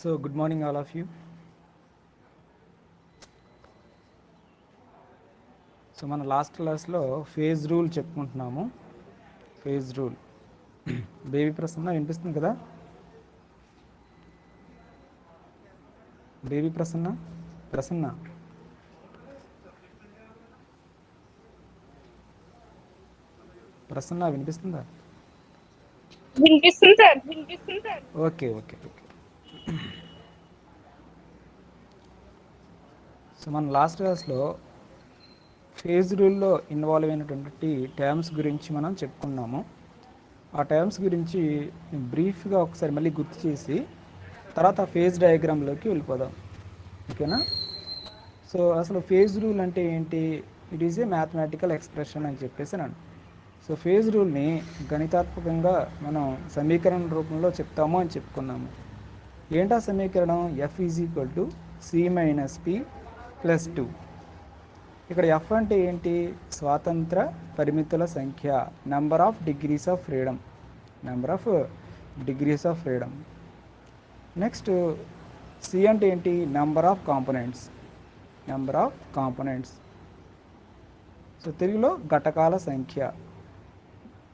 So good morning all of you. So మన last క్లాస్లో phase rule చెప్పుకుంటున్నాము. Phase rule baby Prasanna వినిపిస్తుంది కదా? బేబీ ప్రసన్న ప్రసన్న ప్రసన్న వినిపిస్తుందా? వినిపిస్తుంది sir. Okay okay okay. So మన లాస్ట్ క్లాస్లో ఫేజ్ రూల్లో ఇన్వాల్వ్ అయినటువంటి టర్మ్స్ గురించి మనం చెప్పుకున్నాము. ఆ టర్మ్స్ గురించి బ్రీఫ్గా ఒకసారి మళ్ళీ గుర్తు చేసి తర్వాత ఫేజ్ డయాగ్రామ్లోకి వెళ్ళిపోదాం. ఓకేనా? సో అసలు ఫేజ్ రూల్ అంటే ఏంటి? It is a mathematical expression అని చెప్పేసి అన్నాను. సో ఫేజ్ రూల్ని గణితాత్మకంగా మనం సమీకరణ రూపంలో చెప్తాము అని చెప్పుకున్నాము. ఏంటా సమీకరణం? F is equal to C minus P plus 2. ఇక్కడ ఎఫ్ అంటే ఏంటి? స్వాతంత్ర పరిమితుల సంఖ్య, number of degrees of freedom. Number of degrees of freedom. Next C అంటే ఏంటి? Number of components. Number of components. So తెలుగులో ఘటకాల సంఖ్య.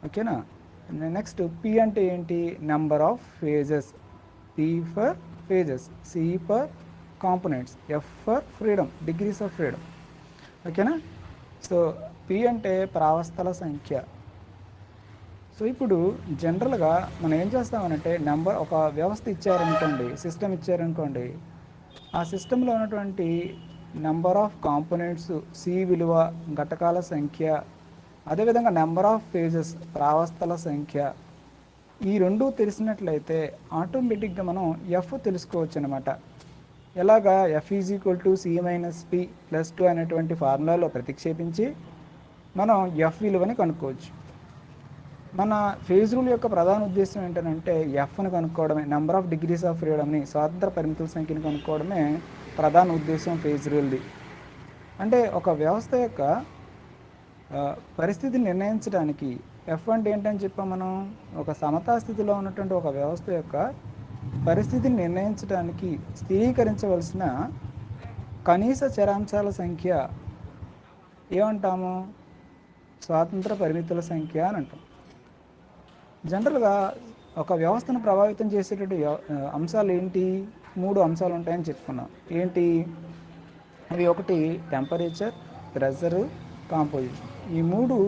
ఓకేనా? నెక్స్ట్ పి అంటే ఏంటి? Number of phases. P for phases, C for components, F for freedom, degrees of freedom. ఓకేనా? So P అంటే ప్రావస్థల సంఖ్య. సో ఇప్పుడు జనరల్గా మనం ఏం చేస్తామనంటే ఒక వ్యవస్థ ఇచ్చారనుకోండి, సిస్టమ్ ఇచ్చారనుకోండి, ఆ సిస్టంలో ఉన్నటువంటి నెంబర్ ఆఫ్ కాంపోనెంట్స్, సి విలువ, ఘటకాల సంఖ్య, అదేవిధంగా నెంబర్ ఆఫ్ ఫేజెస్, ప్రావస్థల సంఖ్య, ఈ రెండు తెలిసినట్లయితే ఆటోమేటిక్గా మనం ఎఫ్ తెలుసుకోవచ్చు అనమాట. ఎలాగా? F is equal to C minus P plus 2 అనేటువంటి ఫార్ములాలో ప్రతిక్షేపించి మనం ఎఫ్ విలువని కనుక్కోవచ్చు. మన ఫేజ్ రూల్ యొక్క ప్రధాన ఉద్దేశం ఏంటంటే ఎఫ్ని కనుక్కోవడమే, నెంబర్ ఆఫ్ డిగ్రీస్ ఆఫ్ ఫ్రీడమ్ని, స్వాతంత్ర పరిమితుల సంఖ్యని కనుక్కోవడమే ప్రధాన ఉద్దేశం ఫేజ్ రూల్ది. అంటే ఒక వ్యవస్థ యొక్క పరిస్థితిని నిర్ణయించడానికి ఎఫ్ అంటే ఏంటని చెప్పాం మనం? ఒక సమతా స్థితిలో ఉన్నటువంటి ఒక వ్యవస్థ యొక్క పరిస్థితిని నిర్ణయించడానికి స్థిరీకరించవలసిన కనీస చరాంశాల సంఖ్య ఏమంటాము? స్వాతంత్ర పరిమితుల సంఖ్య అని అంటాం. జనరల్గా ఒక వ్యవస్థను ప్రభావితం చేసేటువంటి అంశాలు ఏంటి? 3 అంశాలు ఉంటాయని చెప్పుకున్నాం. ఏంటి అవి? ఒకటి టెంపరేచర్, ప్రెషరు, కాంపోజిషన్. ఈ 3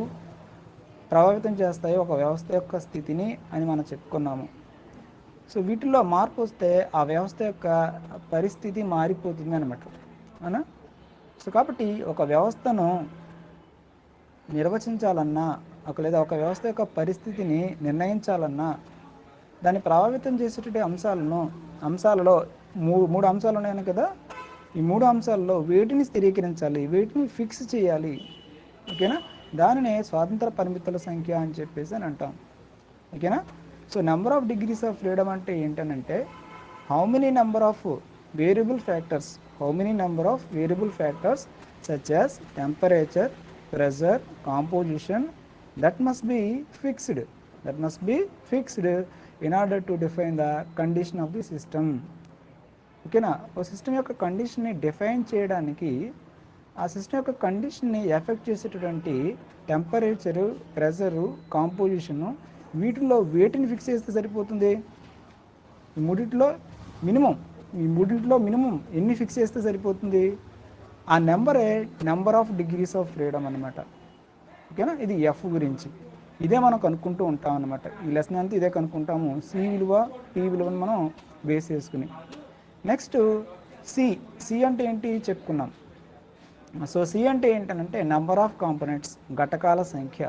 ప్రభావితం చేస్తాయి ఒక వ్యవస్థ యొక్క స్థితిని అని మనం చెప్పుకున్నాము. సో వీటిల్లో మార్పు వస్తే ఆ వ్యవస్థ యొక్క పరిస్థితి మారిపోతుంది అనమాట. అవునా? సో కాబట్టి ఒక వ్యవస్థను నిర్వచించాలన్నా, లేదా ఒక వ్యవస్థ యొక్క పరిస్థితిని నిర్ణయించాలన్నా దాన్ని ప్రభావితం చేసేటువంటి అంశాలలో మూడు అంశాలు ఉన్నాయని కదా. ఈ 3 అంశాలలో వేటిని స్థిరీకరించాలి, వేటిని ఫిక్స్ చేయాలి. ఓకేనా? దానినే స్వాతంత్ర పరిమితుల సంఖ్య అని చెప్పేసి అని అంటాం. ఓకేనా? So number of degrees of freedom అంటే ఏంటనంటే how many number of variable factors, such as temperature, pressure, composition that must be fixed in order to define the condition of the system. ఓకేనా? ఒక సిస్టమ్ యొక్క కండిషన్ని define చేయడానికి ఆ system యొక్క కండిషన్ని effect చేసేటటువంటి temperature, pressure, composition, వీటిల్లో వేటిని fix చేస్తే సరిపోతుంది? ఈ మూడింటిలో మినిమం ఎన్ని ఫిక్స్ చేస్తే సరిపోతుంది? ఆ నెంబరే number of degrees of freedom అనమాట. ఓకేనా? ఇది ఎఫ్ గురించి. ఇదే మనం కనుక్కుంటూ ఉంటాం అనమాట. ఈ లెసన్ అంతా ఇదే కనుక్కుంటాము. సి విలువ, పి విలువను మనం బేస్ చేసుకుని. నెక్స్ట్ సి అంటే ఏంటి చెప్పుకున్నాం. సో సి అంటే ఏంటంటే నెంబర్ ఆఫ్ కాంపోనెంట్స్, ఘటకాల సంఖ్య.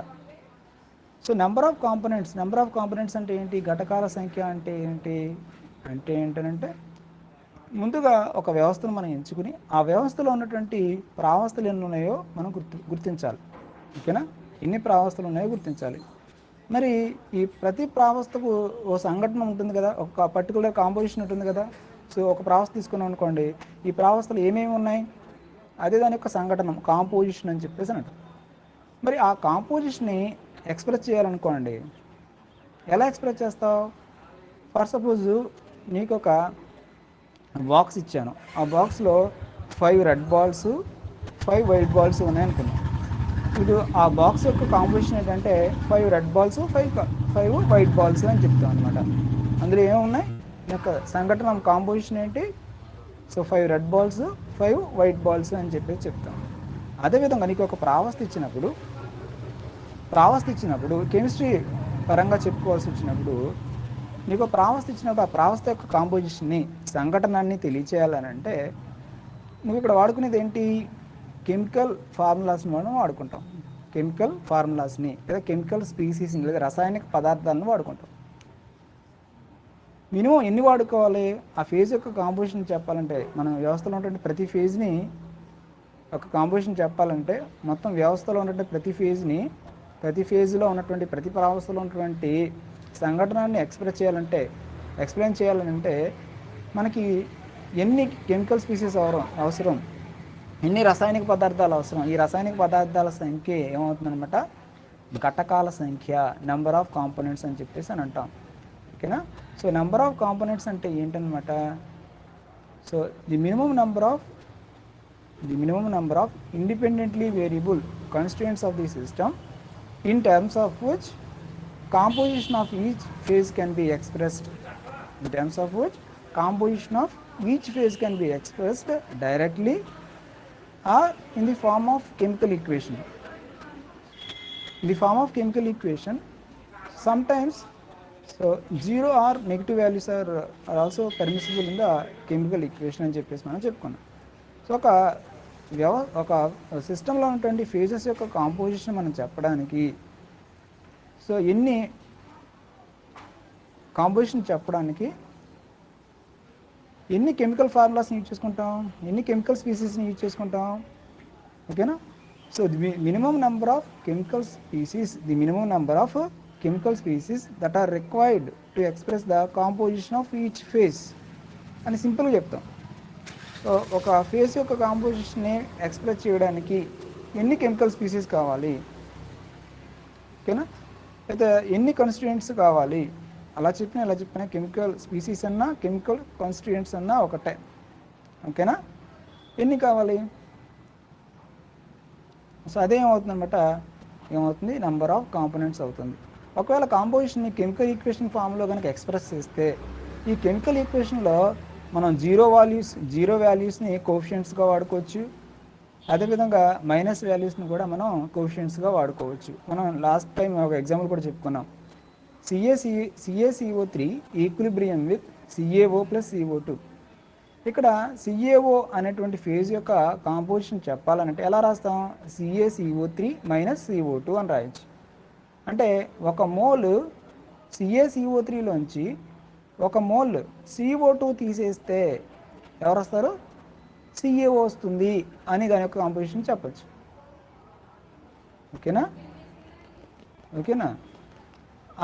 సో నెంబర్ ఆఫ్ కాంపోనెంట్స్ అంటే ఏంటి? ఘటకాల సంఖ్య అంటే ఏంటంటే ముందుగా ఒక వ్యవస్థను మనం ఎంచుకుని ఆ వ్యవస్థలో ఉన్నటువంటి ప్రావస్థలు ఎన్ని ఉన్నాయో మనం గుర్తించాలి. ఓకేనా? ఎన్ని ప్రావస్థలు ఉన్నాయో గుర్తించాలి. మరి ఈ ప్రతి ప్రావస్థకు ఓ సంఘటన ఉంటుంది కదా, ఒక పర్టికులర్ కాంపోజిషన్ ఉంటుంది కదా. సో ఒక ప్రావస్థ తీసుకున్నాం అనుకోండి, ఈ ప్రావస్థలు ఏమేమి ఉన్నాయి, అదే దాని యొక్క సంఘటన, కాంపోజిషన్ అని చెప్పేసి అంటారు. మరి ఆ కాంపోజిషన్ని ఎక్స్ప్రెస్ చేయాలనుకోండి, ఎలా ఎక్స్ప్రెస్ చేస్తావు? ఫర్ సపోజ్ నీకు ఒక బాక్స్ ఇచ్చాను, ఆ బాక్స్లో 5 రెడ్ బాల్స్ 5 వైట్ బాల్స్ ఉన్నాయనుకున్నాం. ఇప్పుడు ఆ బాక్స్ యొక్క కాంపోజిషన్ ఏంటంటే 5 రెడ్ బాల్స్ 5 వైట్ బాల్స్ అని చెప్తాం అనమాట. అందులో ఏమున్నాయి, ఈ యొక్క సంఘటన కాంపోజిషన్ ఏంటి, so 5 red balls 5 white balls అని చెప్పేసి చెప్తాం. అదేవిధంగా నీకు ఒక ప్రావస్థ ఇచ్చినప్పుడు కెమిస్ట్రీ పరంగా చెప్పుకోవాల్సి వచ్చినప్పుడు నీకు ప్రావస్థ ఇచ్చినప్పుడు ఆ ప్రావస్థ యొక్క కాంపోజిషన్ని సంఘటనని తెలియచేయాలని అంటే నువ్వు ఇక్కడ వాడుకునేది ఏంటి, కెమికల్ ఫార్ములాస్ని మనం వాడుకుంటాం. కెమికల్ ఫార్ములాస్ని లేదా కెమికల్ స్పీసీస్ని లేదా రసాయనిక పదార్థాలను వాడుకుంటాం. మినిమం ఎన్ని వాడుకోవాలి, ఆ ఫేజ్ యొక్క కాంపోజిషన్ చెప్పాలంటే మనం వ్యవస్థలో ఉన్నటువంటి ప్రతి ఫేజ్ని ఒక కాంపోజిషన్ చెప్పాలంటే మొత్తం వ్యవస్థలో ఉన్నటువంటి ప్రతి ఫేజ్లో ఉన్నటువంటి ప్రతి ప్రావస్థలో ఉన్నటువంటి సంఘటనని ఎక్స్ప్లెయిన్ చేయాలంటే మనకి ఎన్ని కెమికల్ స్పీసీస్ అవసరం, ఎన్ని రసాయనిక పదార్థాలు అవసరం, ఈ రసాయనిక పదార్థాల సంఖ్య ఏమవుతుందన్నమాట, ఘటకాల సంఖ్య, నెంబర్ ఆఫ్ కాంపోనెంట్స్ అని చెప్పేసి అని అంటాం. ఓకేనా. సో నెంబర్ ఆఫ్ కాంపోనెంట్స్ అంటే ఏంటన్నమాట, so the minimum number of independently variable constituents of the system in terms of which composition of each phase can be expressed directly or in the form of chemical equation. Sometimes so zero or negative values are also permissible in the chemical equation అని చెప్పేసి మనం చెప్పుకున్నాం. So ఒక సిస్టంలో ఉన్నటువంటి phases యొక్క composition మనం చెప్పడానికి, సో ఎన్ని కెమికల్ ఫార్ములాస్ని యూజ్ చేసుకుంటాం, ఎన్ని కెమికల్ స్పీసీస్ని యూజ్ చేసుకుంటాం. ఓకేనా. So the minimum number of chemical species that are required to express the composition of each phase అని సింపుల్గా చెప్తాం. సో ఒక ఫేజ్ యొక్క కాంపోజిషన్ని ఎక్స్ప్రెస్ చేయడానికి ఎన్ని కెమికల్ స్పీసీస్ కావాలి, ఓకేనా, అయితే ఎన్ని కాన్స్టిట్యూయెంట్స్ కావాలి, అలా చెప్పినా కెమికల్ స్పీసీస్ అన్నా కెమికల్ కాన్స్టిట్యూయెంట్స్ అన్నా ఒకటే. ఓకేనా. ఎన్ని కావాలి, సో అదేమవుతుందన్నమాట, ఏమవుతుంది, నెంబర్ ఆఫ్ కాంపోనెంట్స్ అవుతుంది. ఒకవేళ కాంపోజిషన్ని కెమికల్ ఈక్వేషన్ ఫామ్లో కనుక ఎక్స్ప్రెస్ చేస్తే ఈ కెమికల్ ఈక్వేషన్లో మనం జీరో వాల్యూస్ని కోఎఫిషియెంట్స్గా వాడుకోవచ్చు, అదేవిధంగా మైనస్ వాల్యూస్ని కూడా మనం కోఎఫిషియెంట్స్గా వాడుకోవచ్చు. మనం లాస్ట్ టైం ఒక ఎగ్జాంపుల్ కూడా చెప్పుకున్నాం, CaCO3 equilibrium with CaO + CO2. ఇక్కడ CaO అనేటువంటి ఫేజ్ యొక్క కాంపోజిషన్ చెప్పాలంటే ఎలా రాస్తాం, CaCO3 - CO2 అని రాయొచ్చు. అంటే ఒక మోల్ CaCO3లోంచి ఒక మోల్ CO2 తీసేస్తే ఎవరు వస్తారు, CaO వస్తుంది అని దాని యొక్క కాంపోజిషన్ చెప్పచ్చు. ఓకేనా.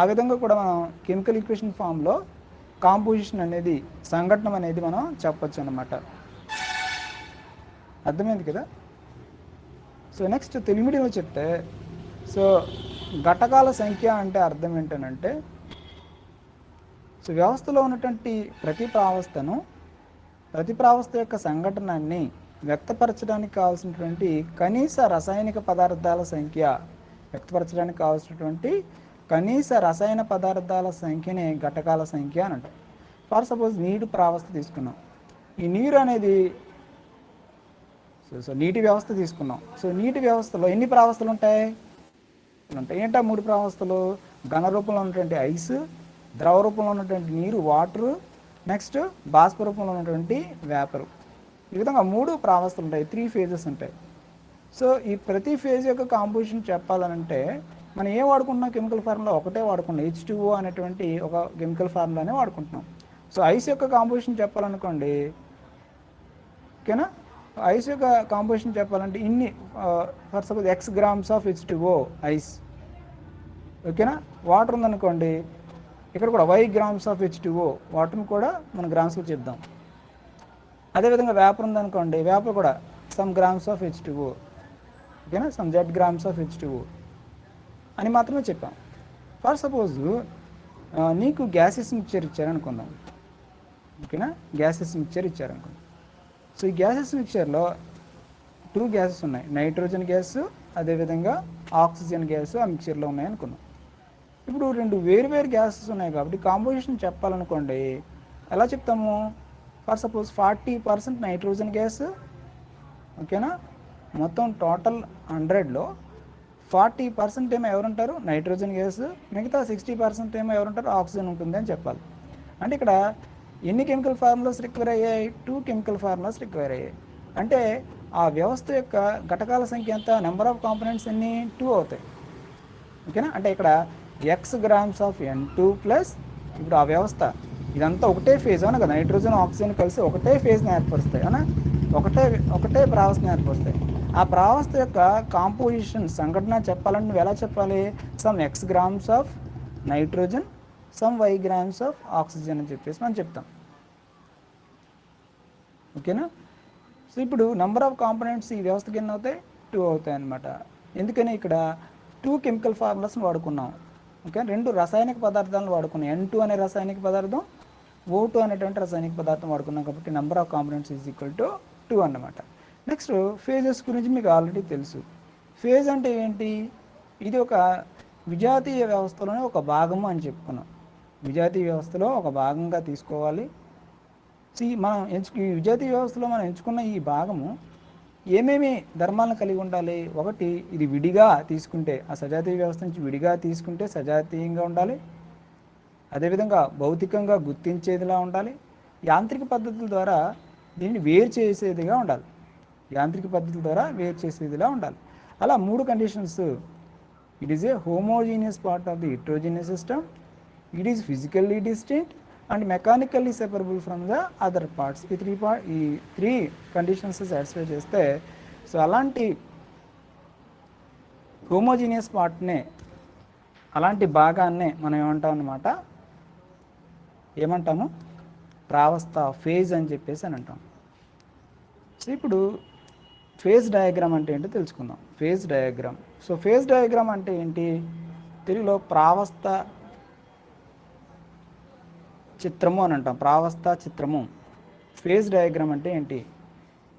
ఆ విధంగా కూడా మనం కెమికల్ ఈక్వేషన్ ఫామ్లో కాంపోజిషన్ అనేది, సంఘటన అనేది మనం చెప్పచ్చు అన్నమాట. అర్థమైంది కదా. సో నెక్స్ట్ తెలుగు మీడియంలో చెప్తే, సో ఘటకాల సంఖ్య అంటే అర్థం ఏంటనంటే, సో వ్యవస్థలో ఉన్నటువంటి ప్రతి ప్రావస్థ యొక్క సంఘటనని వ్యక్తపరచడానికి కావాల్సినటువంటి కనీస రసాయనిక పదార్థాల సంఖ్యనే ఘటకాల సంఖ్య అని అంటారు. ఫర్ సపోజ్ నీటి ప్రావస్థ తీసుకున్నాం, ఈ నీరు అనేది సో నీటి వ్యవస్థ తీసుకున్నాం. సో నీటి వ్యవస్థలో ఎన్ని ప్రావస్థలు ఉంటాయి, ఏంటో 3 ప్రావస్థలు, ఘన రూపంలో ఉన్నటువంటి ఐస్, ద్రవ రూపంలో ఉన్నటువంటి నీరు వాటరు, నెక్స్ట్ బాష్ప రూపంలో ఉన్నటువంటి వేపరు. ఈ విధంగా 3 ప్రావస్థలు ఉంటాయి, 3 ఫేజెస్ ఉంటాయి. సో ఈ ప్రతి ఫేజ్ యొక్క కాంపోజిషన్ చెప్పాలనంటే మనం ఏం వాడుకుంటున్నాం, కెమికల్ ఫార్ములా ఒకటే వాడుకున్నాం, H2O అనేటువంటి ఒక కెమికల్ ఫార్ములానే వాడుకుంటున్నాం. సో ఐస్ యొక్క కాంపోజిషన్ చెప్పాలనుకోండి, ఓకేనా, ఐస్ యొక్క కాంపోజిషన్ చెప్పాలంటే ఇన్ని for suppose X grams of H2O ice. ఓకేనా. వాటర్ ఉందనుకోండి, ఇక్కడ కూడా Y grams ఆఫ్ H2O, వాటర్ని కూడా మనం గ్రామ్స్లో చెప్దాం. అదేవిధంగా వేపర్ ఉందనుకోండి, వేపర్ కూడా సమ్ గ్రామ్స్ ఆఫ్ H2O, ఓకేనా, some Z grams of H2O అని మాత్రమే చెప్పాం. ఫర్ సపోజ్ నీకు గ్యాసెస్ మిక్చర్ ఇచ్చారనుకుందాం, ఓకేనా, గ్యాసెస్ మిక్చర్ ఇచ్చారనుకోండి. సో ఈ గ్యాసెస్ మిక్చర్లో 2 గ్యాసెస్ ఉన్నాయి, నైట్రోజన్ గ్యాస్ అదేవిధంగా ఆక్సిజన్ గ్యాస్ ఆ మిక్చర్లో ఉన్నాయి అనుకున్నాం. ఇప్పుడు 2 వేరు గ్యాసెస్ ఉన్నాయి కాబట్టి కాంపోజిషన్ చెప్పాలనుకోండి ఎలా చెప్తాము? ఫర్ సపోజ్ 40% నైట్రోజన్ గ్యాస్, ఓకేనా, మొత్తం టోటల్ 100లో 40% ఏమో ఎవరుంటారు? నైట్రోజన్ గ్యాస్, మిగతా 60% ఏమో ఎవరుంటారు? ఆక్సిజన్ ఉంటుంది అని చెప్పాలి. అంటే ఇక్కడ ఎన్ని కెమికల్ ఫార్ములాస్ రిక్వైర్ అయ్యాయి? 2 కెమికల్ ఫార్ములాస్ రిక్వైర్ అయ్యాయి. అంటే ఆ వ్యవస్థ యొక్క ఘటకాల సంఖ్య ఎంత? నెంబర్ ఆఫ్ కాంపోనెంట్స్ ఎన్ని? 2 అవుతాయి. ఓకేనా, అంటే ఇక్కడ x grams of N2 plus, ఇప్పుడు ఆ వ్యవస్థ ఇదంతా ఒకటే ఫేజ్ అవునా కదా, నైట్రోజన్ ఆక్సిజన్ కలిసి ఒకటే ఫేజ్ని ఏర్పరుస్తాయి అవునా, ఒకటే ప్రావస్థను ఏర్పరుస్తాయి. ఆ ప్రావస్థ యొక్క కాంపోజిషన్ సంఘటన చెప్పాలంటే నువ్వు ఎలా చెప్పాలి? Some x grams of nitrogen, some y grams of oxygen అని చెప్పేసి మనం చెప్తాం. ఓకేనా, సో ఇప్పుడు నెంబర్ ఆఫ్ కాంపోనెంట్స్ ఈ వ్యవస్థకి ఎన్ని అవుతాయి? 2 అవుతాయి అన్నమాట. ఎందుకని ఇక్కడ 2 కెమికల్ ఫార్ములాస్ని వాడుకున్నాం. ఓకే, 2 రసాయనిక పదార్థాలను వాడుకున్నాం. N2 అనే రసాయనిక పదార్థం, O2 అనేటువంటి రసాయనిక పదార్థం వాడుకున్నాం కాబట్టి number of components is equal to 2 అన్నమాట. నెక్స్ట్ ఫేజెస్ గురించి మీకు ఆల్రెడీ తెలుసు. ఫేజ్ అంటే ఏంటి? ఇది ఒక విజాతీయ వ్యవస్థలోనే ఒక భాగము అని చెప్పుకున్నాం. విజాతీయ వ్యవస్థలో ఒక భాగంగా తీసుకోవాలి. మనం ఈ విజాతీయ వ్యవస్థలో మనం ఎంచుకున్న ఈ భాగము ఏమేమి ధర్మాలను కలిగి ఉండాలి? ఒకటి, ఇది విడిగా తీసుకుంటే, ఆ సజాతీయ వ్యవస్థ నుంచి విడిగా తీసుకుంటే సజాతీయంగా ఉండాలి. అదేవిధంగా భౌతికంగా గుర్తించేదిలా ఉండాలి. యాంత్రిక పద్ధతుల ద్వారా దీన్ని వేరు చేసేదిగా ఉండాలి. యాంత్రిక పద్ధతుల ద్వారా వేరు చేసేదిలా ఉండాలి. అలా 3 conditions. It is a homogeneous part of the heterogeneous system, it is physically distinct and mechanically separable from the other parts. ఈ త్రీ కండిషన్స్ సాటిస్ఫై చేస్తే, సో అలాంటి హోమోజీనియస్ పార్ట్నే, అలాంటి భాగాన్నే మనం ఏమంటాం అన్నమాట? ఏమంటాము? ప్రావస్థ, ఫేజ్ అని చెప్పేసి అని అంటాం. సో ఇప్పుడు ఫేజ్ డయాగ్రామ్ అంటే ఏంటో తెలుసుకుందాం. Phase diagram. So phase diagram అంటే ఏంటి? తెలుగులో ప్రావస్థ చిత్రము అని అంటాం. ప్రావస్థ చిత్రము. ఫేజ్ డయాగ్రామ్ అంటే ఏంటి?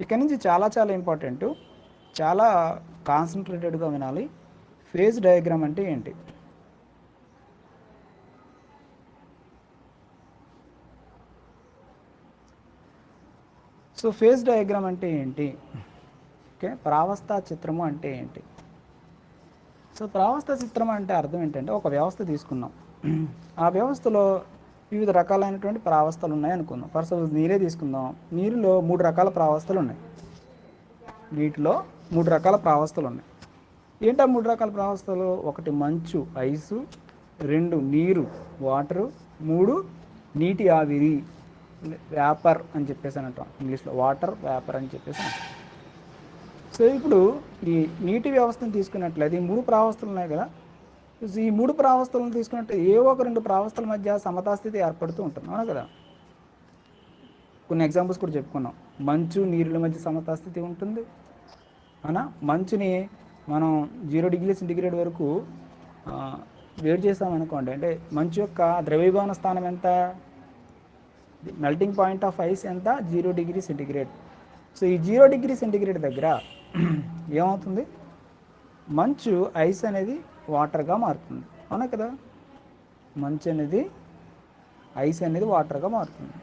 ఇక్కడ నుంచి చాలా ఇంపార్టెంట్, చాలా కాన్సన్ట్రేటెడ్గా వినాలి. ఫేజ్ డయాగ్రామ్ అంటే ఏంటి? సో ఫేజ్ డయాగ్రామ్ అంటే ఏంటి? ఓకే, ప్రావస్థ చిత్రము అంటే ఏంటి? సో ప్రావస్థ చిత్రం అంటే అర్థం ఏంటంటే, ఒక వ్యవస్థ తీసుకున్నాం, ఆ వ్యవస్థలో వివిధ రకాలైనటువంటి ప్రావస్థలు ఉన్నాయి అనుకుందాం. ఫర్ సపోజ్ నీరే తీసుకుందాం. నీరులో 3 రకాల ప్రావస్థలు ఉన్నాయి. నీటిలో 3 రకాల ప్రావస్థలు ఉన్నాయి. ఏంటా 3 రకాల ప్రావస్థలు? 1 మంచు, ఐసు, 2 నీరు, వాటరు, 3 నీటి ఆవిరి, వేపర్ అని చెప్పేసి అని అంటాం ఇంగ్లీష్లో. వాటర్ వేపర్ అని చెప్పేసి అంటాం. సో ఇప్పుడు ఈ నీటి వ్యవస్థను తీసుకున్నట్లయితే ఈ 3 ప్రావస్థలు ఉన్నాయి కదా. ఈ 3 ప్రావస్థలను తీసుకున్నట్టు ఏ ఒక 2 ప్రావస్థల మధ్య సమతాస్థితి ఏర్పడుతూ ఉంటుంది అవునా కదా. కొన్ని ఎగ్జాంపుల్స్ కూడా చెప్పుకున్నాం. మంచు నీరుల మధ్య సమతాస్థితి ఉంటుంది అవునా. మంచుని మనం 0 డిగ్రీ సెంటిగ్రేడ్ వరకు వేడి చేసామనుకోండి, అంటే మంచు యొక్క ద్రవీభవన స్థానం ఎంత? మెల్టింగ్ పాయింట్ ఆఫ్ ఐస్ ఎంత? 0 డిగ్రీ సెంటిగ్రేడ్. సో ఈ 0 డిగ్రీ సెంటిగ్రేడ్ దగ్గర ఏమవుతుంది? మంచు ఐస్ అనేది వాటర్గా మారుతుంది అవునా కదా. మంచు అనేది ఐస్ అనేది వాటర్గా మారుతుంది.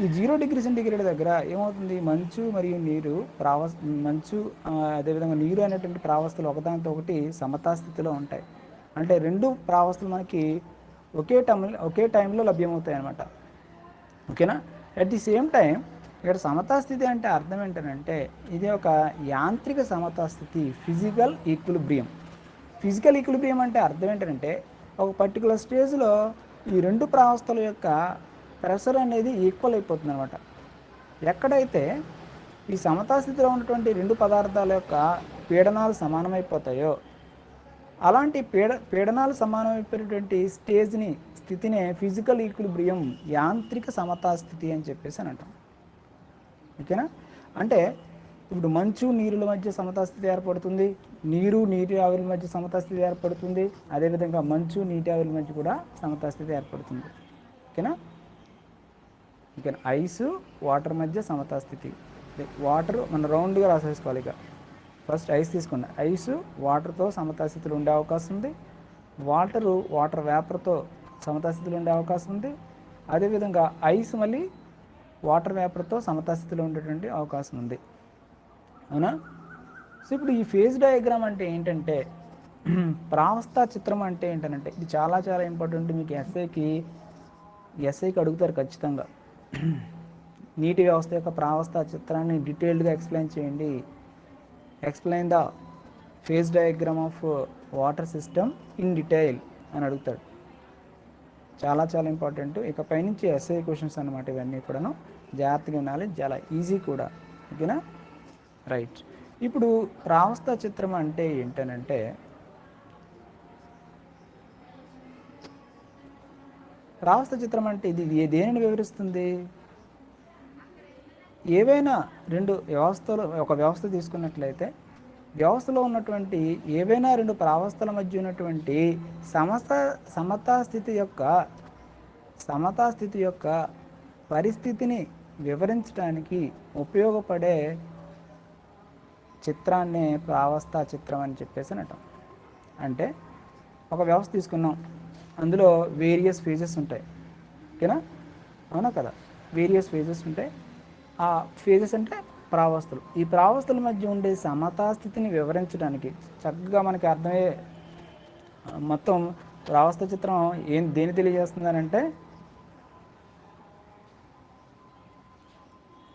ఈ 0 డిగ్రీ సెంటిగ్రేడ్ దగ్గర ఏమవుతుంది? మంచు మరియు నీరు మంచు అదేవిధంగా నీరు అనేటువంటి ప్రావస్థలు ఒకదానితో ఒకటి సమతాస్థితిలో ఉంటాయి. అంటే 2 ప్రావస్థలు మనకి ఒకే టైంలో లభ్యమవుతాయి అన్నమాట. ఓకేనా. అట్ ది సేమ్ టైం ఇక్కడ సమతాస్థితి అంటే అర్థం ఏంటంటే, ఇది ఒక యాంత్రిక సమతాస్థితి, ఫిజికల్ ఈక్విలిబ్రియం. ఫిజికల్ ఈక్విలిబ్రియం అంటే అర్థం ఏంటంటే, ఒక పర్టికులర్ స్టేజ్లో ఈ 2 ప్రావస్థల యొక్క ప్రెషర్ అనేది ఈక్వల్ అయిపోతుంది అనమాట. ఎక్కడైతే ఈ సమతాస్థితిలో ఉన్నటువంటి 2 పదార్థాల యొక్క పీడనాలు సమానమైపోతాయో, అలాంటి పీడనాలు సమానమైపోయినటువంటి స్థితినే ఫిజికల్ ఈక్విలిబ్రియం, యాంత్రిక సమతాస్థితి అని చెప్పేసి అని అంటాం. ఓకేనా. అంటే ఇప్పుడు మంచు నీరుల మధ్య సమతాస్థితి ఏర్పడుతుంది, నీటి ఆవిరి మధ్య సమతాస్థితి ఏర్పడుతుంది, అదేవిధంగా మంచు నీటి ఆవిరి మధ్య కూడా సమతాస్థితి ఏర్పడుతుంది. ఓకేనా. ఓకే, ఐస్ వాటర్ మధ్య సమతా స్థితి. వాటర్ మనం రౌండ్గా రాసేసుకోవాలి. ఇక ఫస్ట్ ఐస్ తీసుకోండి. ఐస్ వాటర్తో సమతా స్థితిలో ఉండే అవకాశం ఉంది. వాటర్ వేపర్తో సమతా స్థితిలో ఉండే అవకాశం ఉంది. అదేవిధంగా ఐస్ మళ్ళీ వాటర్ వేపర్తో సమతా స్థితిలో ఉండేటువంటి అవకాశం ఉంది. అవునా? సో ఇప్పుడు ఈ ఫేజ్ డయాగ్రామ్ అంటే ఏంటంటే, ప్రావస్థా చిత్రం అంటే ఏంటంటే, ఇది చాలా చాలా ఇంపార్టెంట్. మీకు ఎస్ఐకి అడుగుతారు ఖచ్చితంగా. నీటి వ్యవస్థ యొక్క ప్రావస్థా చిత్రాన్ని డీటెయిల్డ్గా ఎక్స్ప్లెయిన్ చేయండి. Explain the phase diagram of water system in detail అని అడుగుతాడు. చాలా చాలా ఇంపార్టెంట్. ఇక పైనుంచి ఎస్ఐ క్వశ్చన్స్ అనమాట ఇవన్నీ కూడాను. జాగ్రత్తగా వినాలి, చాలా ఈజీ కూడా. ఓకేనా? రైట్. ఇప్పుడు ప్రావస్థా చిత్రం అంటే ఏంటనంటే, ప్రావస్థా చిత్రం అంటే ఇది దేనిని వివరిస్తుంది? ఏవైనా రెండు వ్యవస్థలు, ఒక వ్యవస్థ తీసుకున్నట్లయితే వ్యవస్థలో ఉన్నటువంటి ఏవైనా రెండు ప్రావస్థల మధ్య ఉన్నటువంటి సమతా స్థితి యొక్క పరిస్థితిని వివరించడానికి ఉపయోగపడే చిత్రాన్నే ప్రావస్థా చిత్రం అని చెప్పేసి అంటాం. అంటే ఒక వ్యవస్థ తీసుకున్నాం, అందులో వేరియస్ ఫేజెస్ ఉంటాయి. ఓకేనా? అవునా కదా? వేరియస్ ఫేజెస్ ఉంటాయి. ఆ ఫేజెస్ అంటే ప్రావస్థలు. ఈ ప్రావస్థల మధ్య ఉండే సమతా స్థితిని వివరించడానికి చక్కగా మనకి అర్థమయ్యే మొత్తం ప్రావస్థ చిత్రం దేని తెలియజేస్తుందనంటే,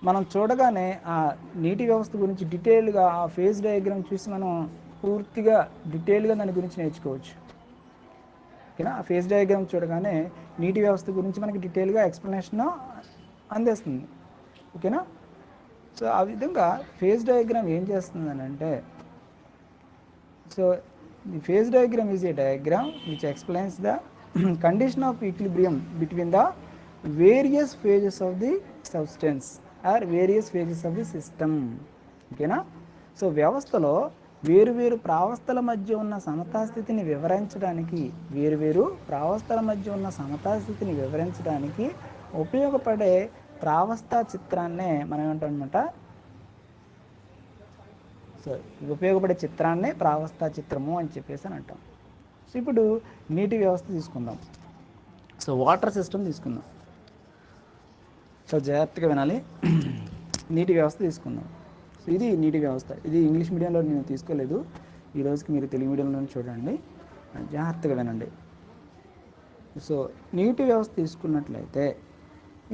మనం చూడగానే ఆ నీటి వ్యవస్థ గురించి డీటెయిల్గా ఆ ఫేజ్ డయాగ్రామ్ చూసి మనం పూర్తిగా డీటెయిల్గా దాని గురించి నేర్చుకోవచ్చు. ఓకేనా? ఆ ఫేజ్ డయాగ్రామ్ చూడగానే నీటి వ్యవస్థ గురించి మనకి డీటెయిల్గా ఎక్స్ప్లెనేషన్ అందిస్తుంది. ఓకేనా? సో ఆ విధంగా ఫేజ్ డయాగ్రామ్ ఏం చేస్తుందని అంటే, so the phase diagram is a diagram which explains the condition of equilibrium between the various phases of the substance or various phases of the system. ఓకేనా? సో వ్యవస్థలో వేరువేరు ప్రావస్థల మధ్య ఉన్న సమతాస్థితిని వివరించడానికి ఉపయోగపడే ప్రావస్థా చిత్రాన్నే మనం ఏమంటామన్నమాట, సో ఉపయోగపడే చిత్రాన్నే ప్రావస్థా చిత్రము అని చెప్పేసి అని అంటాం. సో ఇప్పుడు నీటి వ్యవస్థ తీసుకుందాం. సో వాటర్ సిస్టమ్ తీసుకుందాం. సో జాగ్రత్తగా వినాలి. నీటి వ్యవస్థ తీసుకుందాం. సో ఇది నీటి వ్యవస్థ. ఇది ఇంగ్లీష్ మీడియంలో నేను తీసుకోలేదు. ఈ రోజుకి మీరు తెలుగు మీడియంలో చూడండి, జాగ్రత్తగా వినండి. సో నీటి వ్యవస్థ తీసుకున్నట్లయితే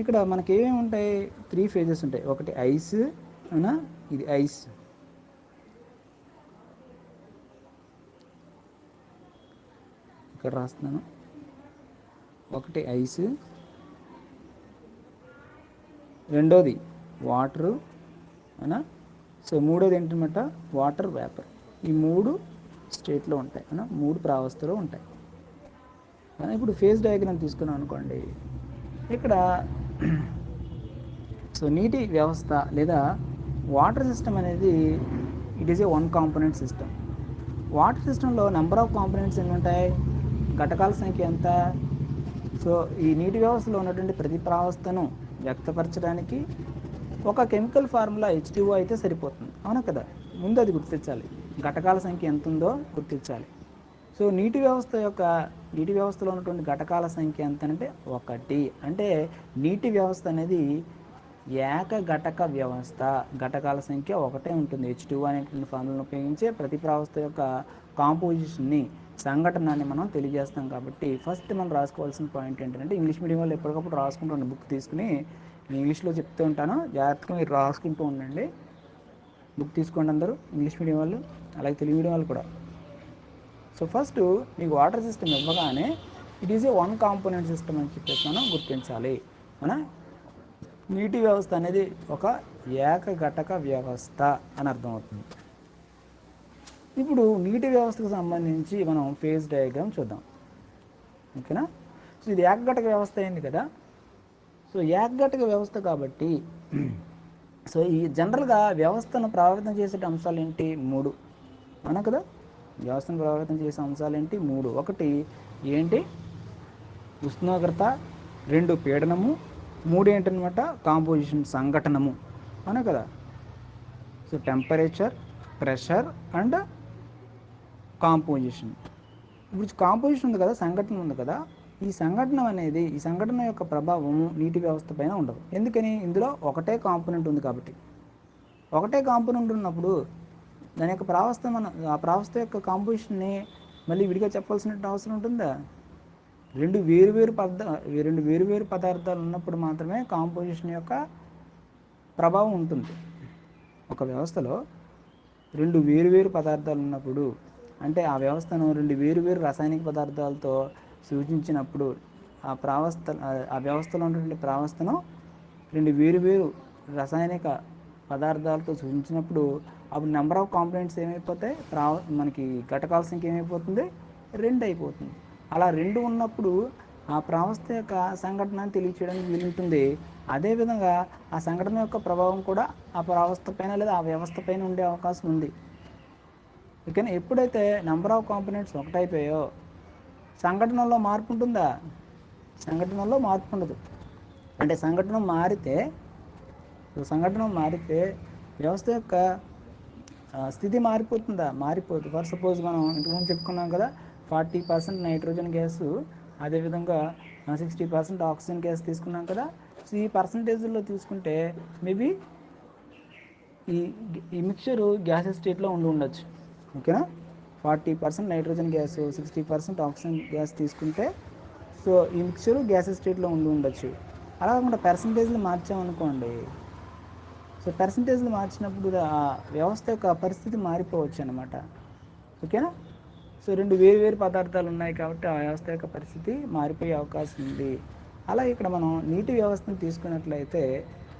ఇక్కడ మనకి ఏమేమి ఉంటాయి? 3 ఫేజెస్ ఉంటాయి. ఒకటి ఐస్, అవునా? ఇది ఐస్. ఇక్కడ రాస్తున్నాను. ఒకటి ఐస్, రెండోది వాటరు, అవునా? సో మూడోది ఏంటన్నమాట, వాటర్ వేపర్. ఈ 3 స్టేట్లో ఉంటాయి, అవునా? 3 ప్రావస్థలో ఉంటాయి. ఇప్పుడు ఫేజ్ డయాగ్రామ్ తీసుకున్నాం అనుకోండి. ఇక్కడ సో నీటి వ్యవస్థ లేదా వాటర్ సిస్టమ్ అనేది it is a 1 component system. Water సిస్టంలో నెంబర్ ఆఫ్ కాంపోనెంట్స్ ఎన్ని ఉంటాయి? ఘటకాల సంఖ్య ఎంత? సో ఈ నీటి వ్యవస్థలో ఉన్నటువంటి ప్రతి ప్రావస్థను వ్యక్తపరచడానికి ఒక కెమికల్ ఫార్ములా H2O అయితే సరిపోతుంది. అవునా కదా? ముందు అది గుర్తించాలి. ఘటకాల సంఖ్య ఎంత ఉందో గుర్తించాలి. సో నీటి వ్యవస్థలో ఉన్నటువంటి ఘటకాల సంఖ్య ఎంత అంటే 1. అంటే నీటి వ్యవస్థ అనేది ఏకఘటక వ్యవస్థ. ఘటకాల సంఖ్య 1 ఉంటుంది. H2O అనేటువంటి ఫార్ములాను ఉపయోగించే ప్రతి ప్రావస్థ యొక్క కాంపోజిషన్ని, సంఘటనాన్ని మనం తెలియజేస్తాం. కాబట్టి ఫస్ట్ మనం రాసుకోవాల్సిన పాయింట్ ఏంటంటే, ఇంగ్లీష్ మీడియం వాళ్ళు ఎప్పటికప్పుడు రాసుకుంటూ బుక్ తీసుకుని నేను ఇంగ్లీష్లో చెప్తూ ఉంటాను, జాగ్రత్తగా మీరు రాసుకుంటూ ఉండండి. బుక్ తీసుకోండి అందరూ, ఇంగ్లీష్ మీడియం వాళ్ళు, అలాగే తెలుగు మీడియం వాళ్ళు కూడా. సో ఫస్ట్ మీకు వాటర్ సిస్టమ్ ఇవ్వగానే it is a 1 component system అని చెప్పేసి మనం గుర్తించాలి. అవునా? నీటి వ్యవస్థ అనేది ఒక ఏకఘటక వ్యవస్థ అని అర్థమవుతుంది. ఇప్పుడు నీటి వ్యవస్థకు సంబంధించి మనం ఫేజ్ డయాగ్రామ్ చూద్దాం. ఓకేనా? సో ఇది ఏకఘటక వ్యవస్థ అయింది కదా. సో ఏకఘటక వ్యవస్థ కాబట్టి సో ఈ జనరల్గా వ్యవస్థను ప్రభావితం చేసే అంశాలు ఏంటి? 3. అవునా కదా? వ్యవస్థను ప్రభావితం చేసే అంశాలు ఏంటి? 3. ఒకటి ఏంటి? ఉష్ణోగ్రత. 2 పీడనము. మూడు ఏంటనమాట, కాంపోజిషన్ సంఘటనము అనే కదా. So temperature, pressure and composition. ఇప్పుడు కాంపోజిషన్ ఉంది కదా, సంఘటన ఉంది కదా, ఈ సంఘటన యొక్క ప్రభావం నీటి వ్యవస్థ పైన ఉండదు. ఎందుకని? ఇందులో ఒకటే కాంపోనెంట్ ఉంది కాబట్టి. ఒకటే కాంపోనెంట్ ఉన్నప్పుడు దాని యొక్క ఆ ప్రావస్థ యొక్క కాంపోజిషన్ని మళ్ళీ విడిగా చెప్పాల్సిన అవసరం ఉంటుందా? రెండు వేరు పదార్థాలు ఉన్నప్పుడు మాత్రమే కాంపోజిషన్ యొక్క ప్రభావం ఉంటుంది. ఒక వ్యవస్థలో రెండు వేరు పదార్థాలు ఉన్నప్పుడు, అంటే ఆ వ్యవస్థను రెండు వేరు రాసాయనిక పదార్థాలతో సూచించినప్పుడు, ఆ వ్యవస్థలో ఉన్నటువంటి ప్రావస్థను రెండు వేరు రసాయనిక పదార్థాలతో సూచించినప్పుడు అప్పుడు నెంబర్ ఆఫ్ కాంపోనెంట్స్ ఏమైపోతాయి, మనకి ఘటకాల సంఖ్య ఏమైపోతుంది, 2 అయిపోతుంది. అలా 2 ఉన్నప్పుడు ఆ ప్రావస్థ యొక్క సంఘటన తెలియచేయడానికి వీలుంటుంది. అదేవిధంగా ఆ సంఘటన యొక్క ప్రభావం కూడా ఆ ప్రావస్థ పైన లేదా ఆ వ్యవస్థ పైన ఉండే అవకాశం ఉంది. ఓకేనా? ఎప్పుడైతే నెంబర్ ఆఫ్ కాంపోనెంట్స్ ఒకటైపోయాయో సంఘటనలో మార్పు ఉంటుందా? సంఘటనలో మార్పు ఉండదు. అంటే సంఘటన మారితే వ్యవస్థ యొక్క స్థితి మారిపోతుందా? మారిపోతుంది. ఫర్ సపోజ్ మనం ఇంతకుముందు చెప్పుకున్నాం కదా, 40% నైట్రోజన్ గ్యాసు, అదేవిధంగా 60% ఆక్సిజన్ గ్యాస్ తీసుకున్నాం కదా. సో ఈ పర్సంటేజ్లో తీసుకుంటే మేబీ ఈ మిక్చరు గ్యాసెస్ స్టేట్లో ఉండొచ్చు. ఓకేనా? 40% నైట్రోజన్ గ్యాస్, 60% ఆక్సిజన్ గ్యాస్ తీసుకుంటే సో ఈ మిక్చరు గ్యాసెస్ స్టేట్లో ఉండొచ్చు. అలా కాకుండా పర్సంటేజ్లు మార్చామనుకోండి, సో పర్సంటేజ్లు మార్చినప్పుడు ఆ వ్యవస్థ యొక్క పరిస్థితి మారిపోవచ్చు అన్నమాట. ఓకేనా? సో రెండు వేరు పదార్థాలు ఉన్నాయి కాబట్టి ఆ వ్యవస్థ యొక్క పరిస్థితి మారిపోయే అవకాశం ఉంది. అలా ఇక్కడ మనం నీటి వ్యవస్థను తీసుకున్నట్లయితే,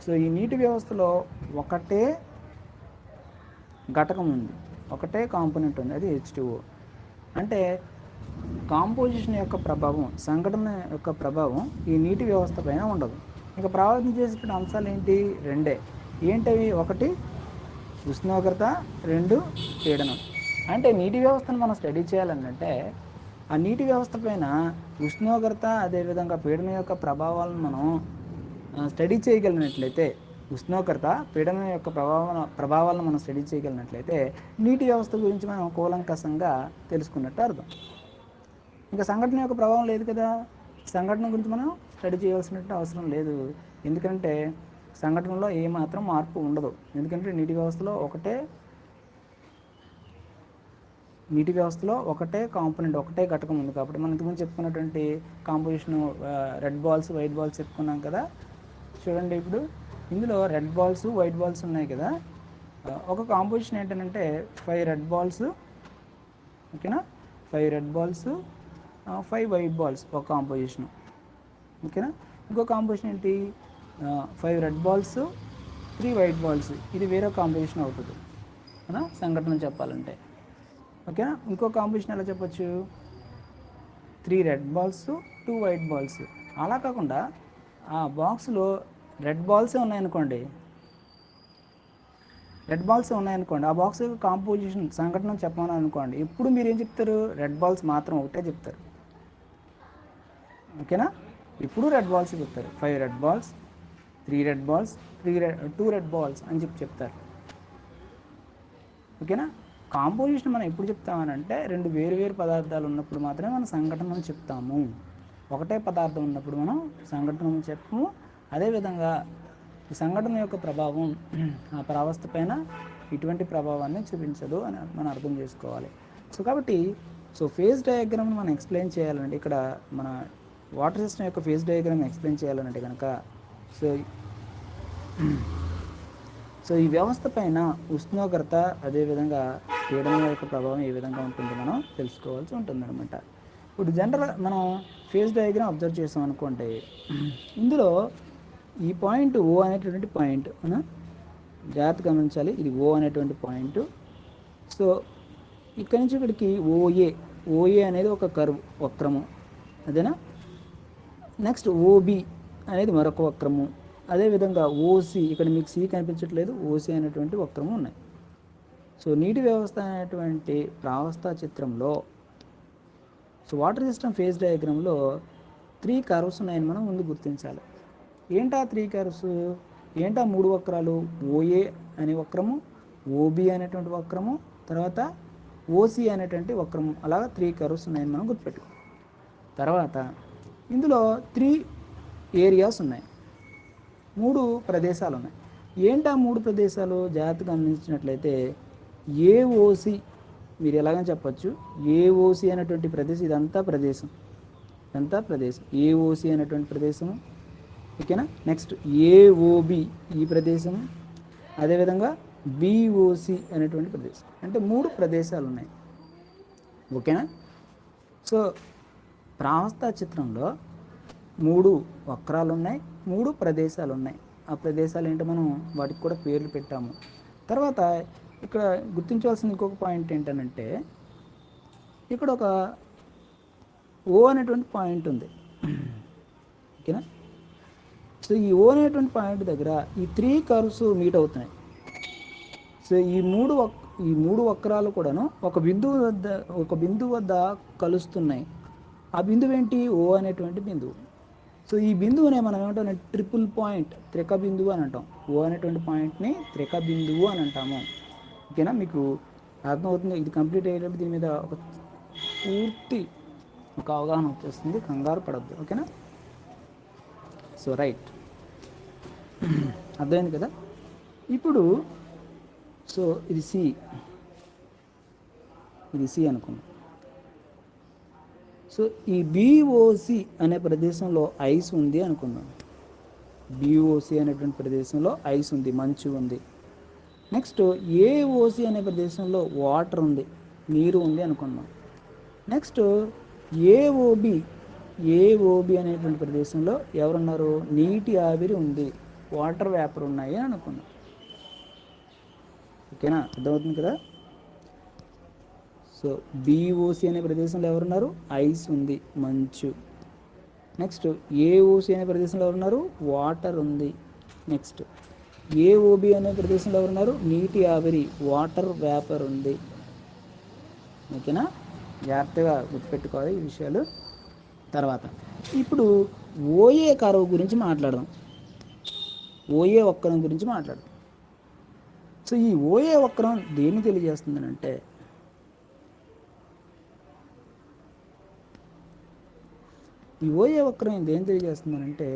సో ఈ నీటి వ్యవస్థలో ఒకటే ఘటకం ఉంది, ఒకటే కాంపోనెంట్ ఉంది, అది H2O. అంటే కాంపోజిషన్ యొక్క ప్రభావం, సంఘటన యొక్క ప్రభావం ఈ నీటి వ్యవస్థ పైన ఉండదు. ఇంకా ప్రభావితం చేసేటువంటి అంశాలు రెండే. ఏంటవి? ఒకటి ఉష్ణోగ్రత, 2 పీడనం. అంటే నీటి వ్యవస్థను మనం స్టడీ చేయాలంటే ఆ నీటి వ్యవస్థ పైన ఉష్ణోగ్రత అదేవిధంగా పీడనం యొక్క ప్రభావాలను మనం స్టడీ చేయగలిగినట్లయితే, ఉష్ణోగ్రత పీడనం యొక్క ప్రభావాలను మనం స్టడీ చేయగలిగినట్లయితే నీటి వ్యవస్థ గురించి మనం కూలంకషంగా తెలుసుకున్నట్టు అర్థం. ఇంకా సంఘటన యొక్క ప్రభావం లేదు కదా, సంఘటన గురించి మనం స్టడీ చేయాల్సినట్టు అవసరం లేదు. ఎందుకంటే సంఘటనలో ఏమాత్రం మార్పు ఉండదు. ఎందుకంటే నీటి వ్యవస్థలో ఒకటే కాంపోనెంట్, ఒకటే ఘటకం ఉంది కాబట్టి. మనం ఇంతకుముందు చెప్పుకున్నటువంటి composition red balls, white balls చెప్పుకున్నాం కదా. చూడండి, ఇప్పుడు ఇందులో రెడ్ బాల్స్, వైట్ బాల్స్ ఉన్నాయి కదా. ఒక కాంపోజిషన్ ఏంటంటే 5 రెడ్ బాల్స్, ఓకేనా, 5 రెడ్ బాల్స్, 5 వైట్ బాల్స్ ఒక కాంపోజిషన్. ఓకేనా? ఇంకో కాంపోజిషన్ ఏంటి? 5 రెడ్ బాల్స్, 3 వైట్ బాల్స్. ఇది వేరే కాంపోజిషన్ అవుతుంది అవునా, సంఘటన చెప్పాలంటే. ఓకేనా? ఇంకో కాంపోజిషన్ ఎలా చెప్పచ్చు? 3 రెడ్ బాల్స్, 2 వైట్ బాల్స్. అలా కాకుండా ఆ బాక్స్లో రెడ్ బాల్సే ఉన్నాయనుకోండి, ఆ బాక్స్ యొక్క కాంపోజిషన్ సంఘటన చెప్పమని అనుకోండి, ఇప్పుడు మీరు ఏం చెప్తారు? రెడ్ బాల్స్ మాత్రం ఒకటే చెప్తారు. ఓకేనా? ఇప్పుడు రెడ్ బాల్స్ చెప్తారు. 5 red balls, 3 red balls, 2 red balls అని చెప్తారు. ఓకేనా? కాంపోజిషన్ మనం ఎప్పుడు చెప్తామనంటే రెండు వేరు పదార్థాలు ఉన్నప్పుడు మాత్రమే మనం సంఘటనను చెప్తాము. ఒకటే పదార్థం ఉన్నప్పుడు మనం సంఘటనను చెప్పము. అదేవిధంగా ఈ సంఘటన యొక్క ప్రభావం ఆ ప్రావస్థ పైన ఇటువంటి ప్రభావాన్ని చూపించదు అని మనం అర్థం చేసుకోవాలి. సో కాబట్టి ఫేజ్ డయాగ్రామ్ని మనం ఎక్స్ప్లెయిన్ చేయాలంటే, ఇక్కడ మన వాటర్ సిస్టమ్ యొక్క ఫేజ్ డయాగ్రామ్ ఎక్స్ప్లెయిన్ చేయాలంటే కనుక సో ఈ వ్యవస్థ పైన ఉష్ణోగ్రత అదేవిధంగా పీడనం యొక్క ప్రభావం ఏ విధంగా ఉంటుంది మనం తెలుసుకోవాల్సి ఉంటుందన్నమాట. ఇప్పుడు జనరల్ మనం ఫేజ్ డయాగ్రామ్ అబ్జర్వ్ చేసాం అనుకోండి, ఇందులో ఈ పాయింట్ O అనేటటువంటి పాయింట్, జాగ్రత్త గమనించాలి, ఇది O అనేటువంటి పాయింట్. సో ఇక్కడి నుంచి ఇక్కడికి OA అనేది ఒక కర్వ్, వక్రము, అదేనా. నెక్స్ట్ OB అనేది మరొక వక్రము, అదేవిధంగా OC, ఇక్కడ మీకు C కనిపించట్లేదు, OC అనేటువంటి వక్రము ఉన్నాయి. సో నీటి వ్యవస్థ అనేటువంటి ప్రావస్థ చిత్రంలో వాటర్ సిస్టమ్ ఫేజ్ డయాగ్రామ్లో 3 కర్వ్స్ ఉన్నాయని మనం ముందు గుర్తించాలి. ఏంటా 3 కర్వ్స్, ఏంటా 3 వక్రాలు? ఓఏ అనే వక్రము, ఓబి అనేటువంటి వక్రము, తర్వాత ఓసి అనేటువంటి వక్రము, అలాగా 3 కర్వ్స్ ఉన్నాయని మనం గుర్తుపెట్టుకో. తర్వాత ఇందులో 3 ఏరియాస్ ఉన్నాయి, 3 ప్రదేశాలు ఉన్నాయి. ఏంటా 3 ప్రదేశాలు? జాగ్రత్తగా గమనించినట్లయితే ఏఓసి, మీరు ఎలాగని చెప్పచ్చు, ఏఓసి అనేటువంటి ప్రదేశం, ఇదంతా ప్రదేశం, ఏఓసి అనేటువంటి ప్రదేశము, ఓకేనా. నెక్స్ట్ ఏఓబి ఈ ప్రదేశం, అదేవిధంగా బిఓసి అనేటువంటి ప్రదేశం. అంటే 3 ప్రదేశాలు ఉన్నాయి, ఓకేనా. సో ప్రావస్థ చిత్రంలో 3 వక్రాలు ఉన్నాయి, 3 ప్రదేశాలు ఉన్నాయి. ఆ ప్రదేశాలు ఏంటో మనం వాటికి కూడా పేర్లు పెట్టాము. తర్వాత ఇక్కడ గుర్తించవలసిన ఇంకొక పాయింట్ ఏంటంటే, ఇక్కడ ఒక ఓ అనేటువంటి పాయింట్ ఉంది, ఓకేనా. సో ఈ ఓ అనేటువంటి పాయింట్ దగ్గర ఈ 3 కర్వ్స్ మీట్ అవుతున్నాయి. సో ఈ మూడు వక్రాలు కూడాను ఒక బిందువు వద్ద కలుస్తున్నాయి. ఆ బిందువు ఏంటి? ఓ అనేటువంటి బిందువు. సో ఈ బిందువునే మనం ఏమంటాం? ట్రిపుల్ పాయింట్, త్రిక బిందువు అని అంటాం. ఓ అనేటువంటి పాయింట్ని త్రిక బిందువు అని అంటాము, ఓకేనా. మీకు అర్థమవుతుంది. ఇది కంప్లీట్ అయ్యేటప్పుడు దీని మీద ఒక పూర్తి ఒక అవగాహన వచ్చేస్తుంది, కంగారు పడద్దు, ఓకేనా. సో రైట్, అర్థమైంది కదా. ఇప్పుడు సో ఇది సి అనుకున్నాం. సో ఈ బిఓసి అనే ప్రదేశంలో ఐస్ ఉంది అనుకుందాం. బిఓసి అనేటువంటి ప్రదేశంలో ఐస్ ఉంది, మంచు ఉంది. నెక్స్ట్ ఏఓసి అనే ప్రదేశంలో వాటర్ ఉంది, నీరు ఉంది అనుకుందాం. నెక్స్ట్ ఏఓబి అనేటువంటి ప్రదేశంలో ఎవరున్నారు? నీటి ఆవిరి ఉంది, వాటర్ వేపర్ ఉన్నాయి అని అనుకుందాం, ఓకేనా. అర్థమవుతుంది కదా. సో బిఓసి అనే ప్రదేశంలో ఎవరున్నారు? ఐస్ ఉంది, మంచు. నెక్స్ట్ ఏఓసి అనే ప్రదేశంలో ఎవరున్నారు? వాటర్ ఉంది. నెక్స్ట్ ఏఓబి అనే ప్రదేశంలో ఎవరున్నారు? నీటి ఆవిరి, వాటర్ వేపర్ ఉంది, ఓకేనా. జాగ్రత్తగా గుర్తుపెట్టుకోవాలి ఈ విషయాలు. తర్వాత ఇప్పుడు ఓఏ కర్వ్ గురించి మాట్లాడదాం, ఓఏ వక్రం గురించి మాట్లాడదాం. సో ఈ ఓఏ వక్రం దేన్ని తెలియజేస్తుందని అంటే, ఈ ఓఏ వక్రం దేని తెలియజేస్తుందనంటే,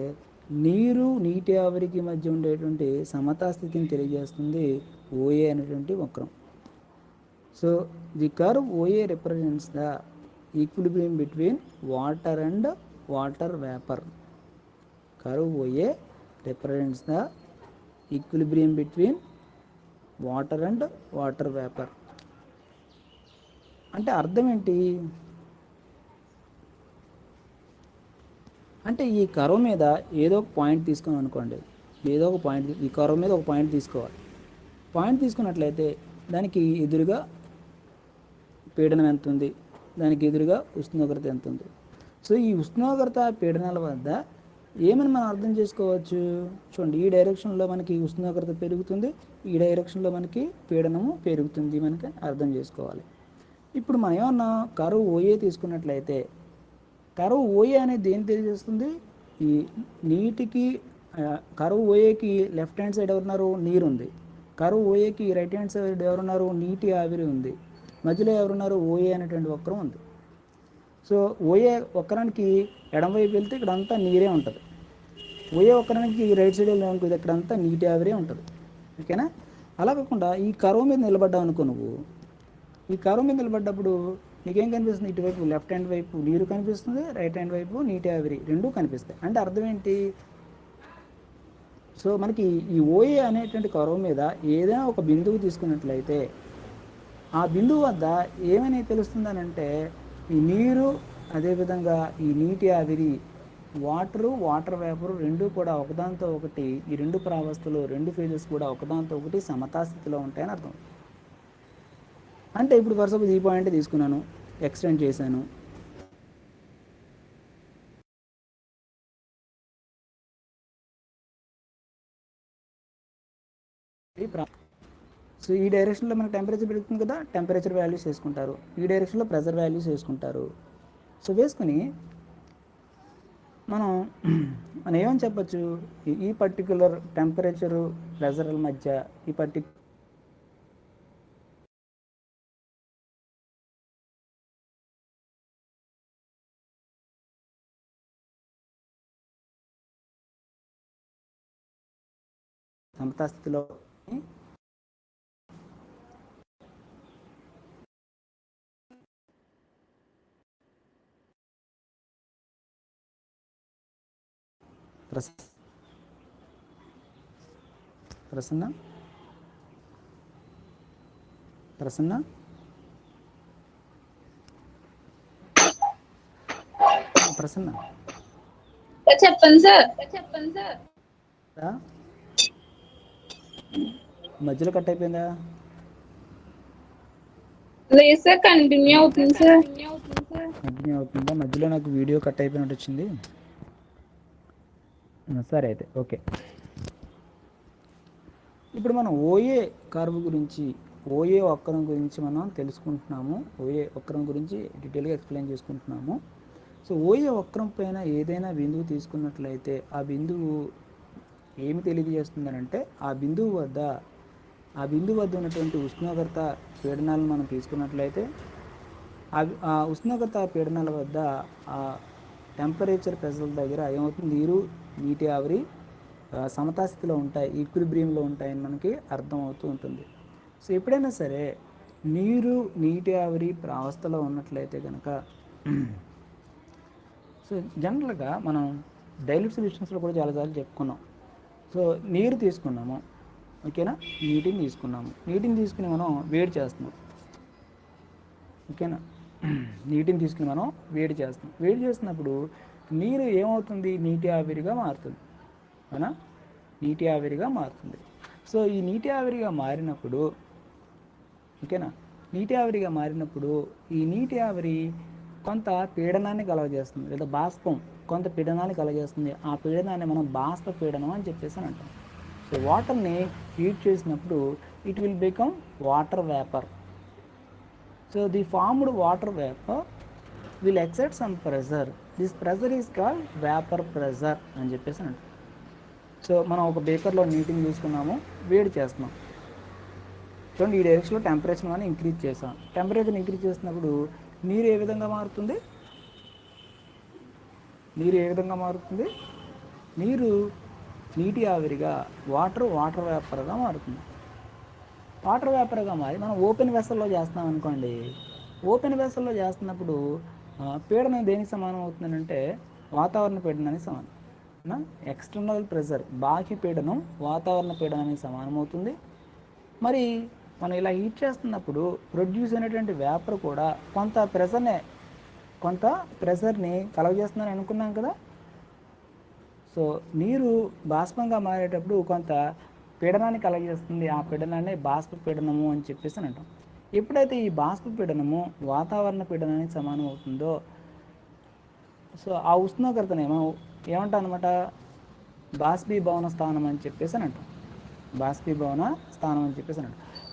నీటి ఆవిరికి మధ్య ఉండేటువంటి సమతా స్థితిని తెలియజేస్తుంది ఓఏ అనేటువంటి వక్రం. So the curve OA represents the equilibrium between water and water vapour. Curve OA represents the equilibrium between water and water vapour. అంటే అర్థం ఏంటి అంటే, ఈ కర్వ్ మీద ఏదో ఒక పాయింట్ తీసుకుని అనుకోండి, ఈ కర్వ్ మీద ఒక పాయింట్ తీసుకోవాలి. పాయింట్ తీసుకున్నట్లయితే దానికి ఎదురుగా పీడనం ఎంత ఉంది, దానికి ఎదురుగా ఉష్ణోగ్రత ఎంత ఉంది. సో ఈ ఉష్ణోగ్రత పీడనాల వద్ద ఏమని మనం అర్థం చేసుకోవచ్చు? చూడండి, ఈ డైరెక్షన్లో మనకి ఉష్ణోగ్రత పెరుగుతుంది, ఈ డైరెక్షన్లో మనకి పీడనము పెరుగుతుంది, మనకి అర్థం చేసుకోవాలి. ఇప్పుడు మనం ఏమన్నా కర్వ్ ఓఏ తీసుకున్నట్లయితే, కర్వ్ ఓఏ అనేది దేని తెలియజేస్తుంది? ఈ నీటికి కర్వ్ ఓఏకి లెఫ్ట్ హ్యాండ్ సైడ్ ఎవరున్నారు? నీరు ఉంది. కర్వ్ ఓఏకి రైట్ హ్యాండ్ సైడ్ ఎవరున్నారు? నీటి ఆవిరి ఉంది. మధ్యలో ఎవరున్నారు? ఓఏ అనేటువంటి వక్రం ఉంది. సో ఓఏ వక్రానికి ఎడమవైపు వెళ్తే ఇక్కడంతా నీరే ఉంటుంది, ఓఏ వక్రానికి రైట్ సైడ్ వెళ్ళడానికి ఇక్కడంతా నీటి ఆవిరే ఉంటుంది, ఓకేనా. అలా కాకుండా ఈ కర్వ్ మీద నిలబడ్డావు అనుకో, నువ్వు ఈ కర్వ్ మీద నిలబడ్డప్పుడు నీకేం కనిపిస్తుంది? ఇటువైపు లెఫ్ట్ హ్యాండ్ వైపు నీరు కనిపిస్తుంది, రైట్ హ్యాండ్ వైపు నీటి ఆవిరి రెండూ కనిపిస్తాయి. అంటే అర్థం ఏంటి? సో మనకి ఈ ఓఏ అనేటువంటి కర్వ్ మీద ఏదైనా ఒక బిందువు తీసుకున్నట్లయితే ఆ బిందువు వద్ద ఏమని తెలుస్తుందని అంటే, ఈ నీరు, అదేవిధంగా ఈ నీటి ఆవిరి, వాటర్ వేపరు రెండూ కూడా ఒకదాంతో ఒకటి, ఈ రెండు ప్రావస్థలు, రెండు ఫేజెస్ కూడా ఒకదాంతో ఒకటి సమతాస్థితిలో ఉంటాయని అర్థం. అంటే ఇప్పుడు ఫర్ సపోజ్ ఈ పాయింట్ తీసుకున్నాను, ఎక్స్టెండ్ చేశాను, సో ఈ డైరెక్షన్లో మనకు టెంపరేచర్ పెరుగుతుంది కదా, టెంపరేచర్ వాల్యూస్ వేసుకుంటారు, ఈ డైరెక్షన్లో ప్రెషర్ వాల్యూస్ వేసుకుంటారు. సో వేసుకుని మనం మనం ఏమని చెప్పచ్చు, ఈ పర్టికులర్ టెంపరేచరు ప్రెజర్ల మధ్య ఈ సమతాస్థితిలో ప్రసన్న ప్రసన్న ప్రసన్న చెప్పండి సార్. మధ్యలో కట్ అయిపోయిందా? లేదు సార్, కంటిన్యూ అవుతుంది సార్. కంటిన్యూ అవుతుందా? మధ్యలో నాకు వీడియో కట్ అయిపోయినట్టు వచ్చింది. సరే అయితే ఓకే. ఇప్పుడు మనం ఓఏ కర్వ్ గురించి, ఓఏ వక్రం గురించి మనం తెలుసుకుంటున్నాము. ఓఏ వక్రం గురించి డీటెయిల్గా ఎక్స్ప్లెయిన్ చేసుకుంటున్నాము. సో ఓఏ వక్రం పైన ఏదైనా బిందువు తీసుకున్నట్లయితే ఆ బిందువు ఏమి తెలియజేస్తుందనంటే ఆ బిందువు వద్ద ఉన్నటువంటి ఉష్ణోగ్రత పీడనాలను మనం తీసుకున్నట్లయితే ఆ ఉష్ణోగ్రత పీడనాల వద్ద ఆ టెంపరేచర్ ప్రెజర్ దగ్గర ఏమవుతుంది, నీటి ఆవిరి సమతాస్థితిలో ఉంటాయి, ఈక్విలిబ్రియంలో ఉంటాయని మనకి అర్థమవుతూ ఉంటుంది. సో ఎప్పుడైనా సరే నీటి ఆవిరి ప్రావస్థలో ఉన్నట్లయితే కనుక సో జనరల్గా మనం డైల్యూట్ సొల్యూషన్స్లో కూడా చాలాసార్లు చెప్పుకున్నాం. సో నీరు తీసుకున్నాము, ఓకేనా, నీటిని తీసుకుని మనం వేడి చేస్తున్నాం, ఓకేనా. నీటిని తీసుకుని మనం వేడి చేస్తున్నప్పుడు నీరు ఏమవుతుంది, నీటి ఆవిరిగా మారుతుంది, అవునా, నీటి ఆవిరిగా మారుతుంది. సో ఈ నీటి ఆవిరిగా మారినప్పుడు, ఓకేనా, ఈ నీటి ఆవిరి కొంత పీడనాన్ని కలగజేస్తుంది, లేదా బాష్పం కొంత పీడనాన్ని కలగజేస్తుంది. ఆ పీడనాన్ని మనం బాష్ప పీడనం అని చెప్పేసి అంటాం. సో వాటర్ని హీట్ చేసినప్పుడు it will become water vapour. So the formed water vapour will exert some pressure. This pressure is called vapour pressure అని చెప్పేసి అంటాం. సో మనం ఒక బేకర్లో నీటిని తీసుకున్నాము, వేడి చేస్తున్నాం. చూడండి, ఈ డైరెక్షన్లో టెంపరేచర్ మనం ఇంక్రీజ్ చేసాం. టెంపరేచర్ ఇంక్రీజ్ చేసినప్పుడు నీరు ఏ విధంగా మారుతుంది? నీటి ఆవిరిగా వాటర్ వేపర్గా మారుతుంది. వాటర్ వేపర్గా మారి మనం ఓపెన్ వెసల్లో చేస్తున్నాం అనుకోండి. ఓపెన్ వెసల్లో చేస్తున్నప్పుడు పీడనం దేనికి సమానం అవుతుందంటే వాతావరణ పీడనానికి సమానం. ఎక్స్టర్నల్ ప్రెజర్, బాహ్య పీడనం వాతావరణ పీడనానికి సమానం అవుతుంది. మరి మనం ఇలా హీట్ చేస్తున్నప్పుడు ప్రొడ్యూస్ అయినటువంటి వేపర్ కూడా కొంత ప్రెజర్ని కలగజేస్తుందని అనుకున్నాం కదా. సో నీరు బాష్పంగా మారేటప్పుడు కొంత పీడనాన్ని కలగజేస్తుంది. ఆ పీడనాన్ని బాష్ప పీడనము అని చెప్పేసి అంటాం. ఎప్పుడైతే ఈ బాష్ప పీడనము వాతావరణ పీడనానికి సమానం అవుతుందో, సో ఆ ఉష్ణోగ్రతని మనం ఏమంటాం అనమాట, బాష్పీభవన స్థానం అని చెప్పేసి అంటాం.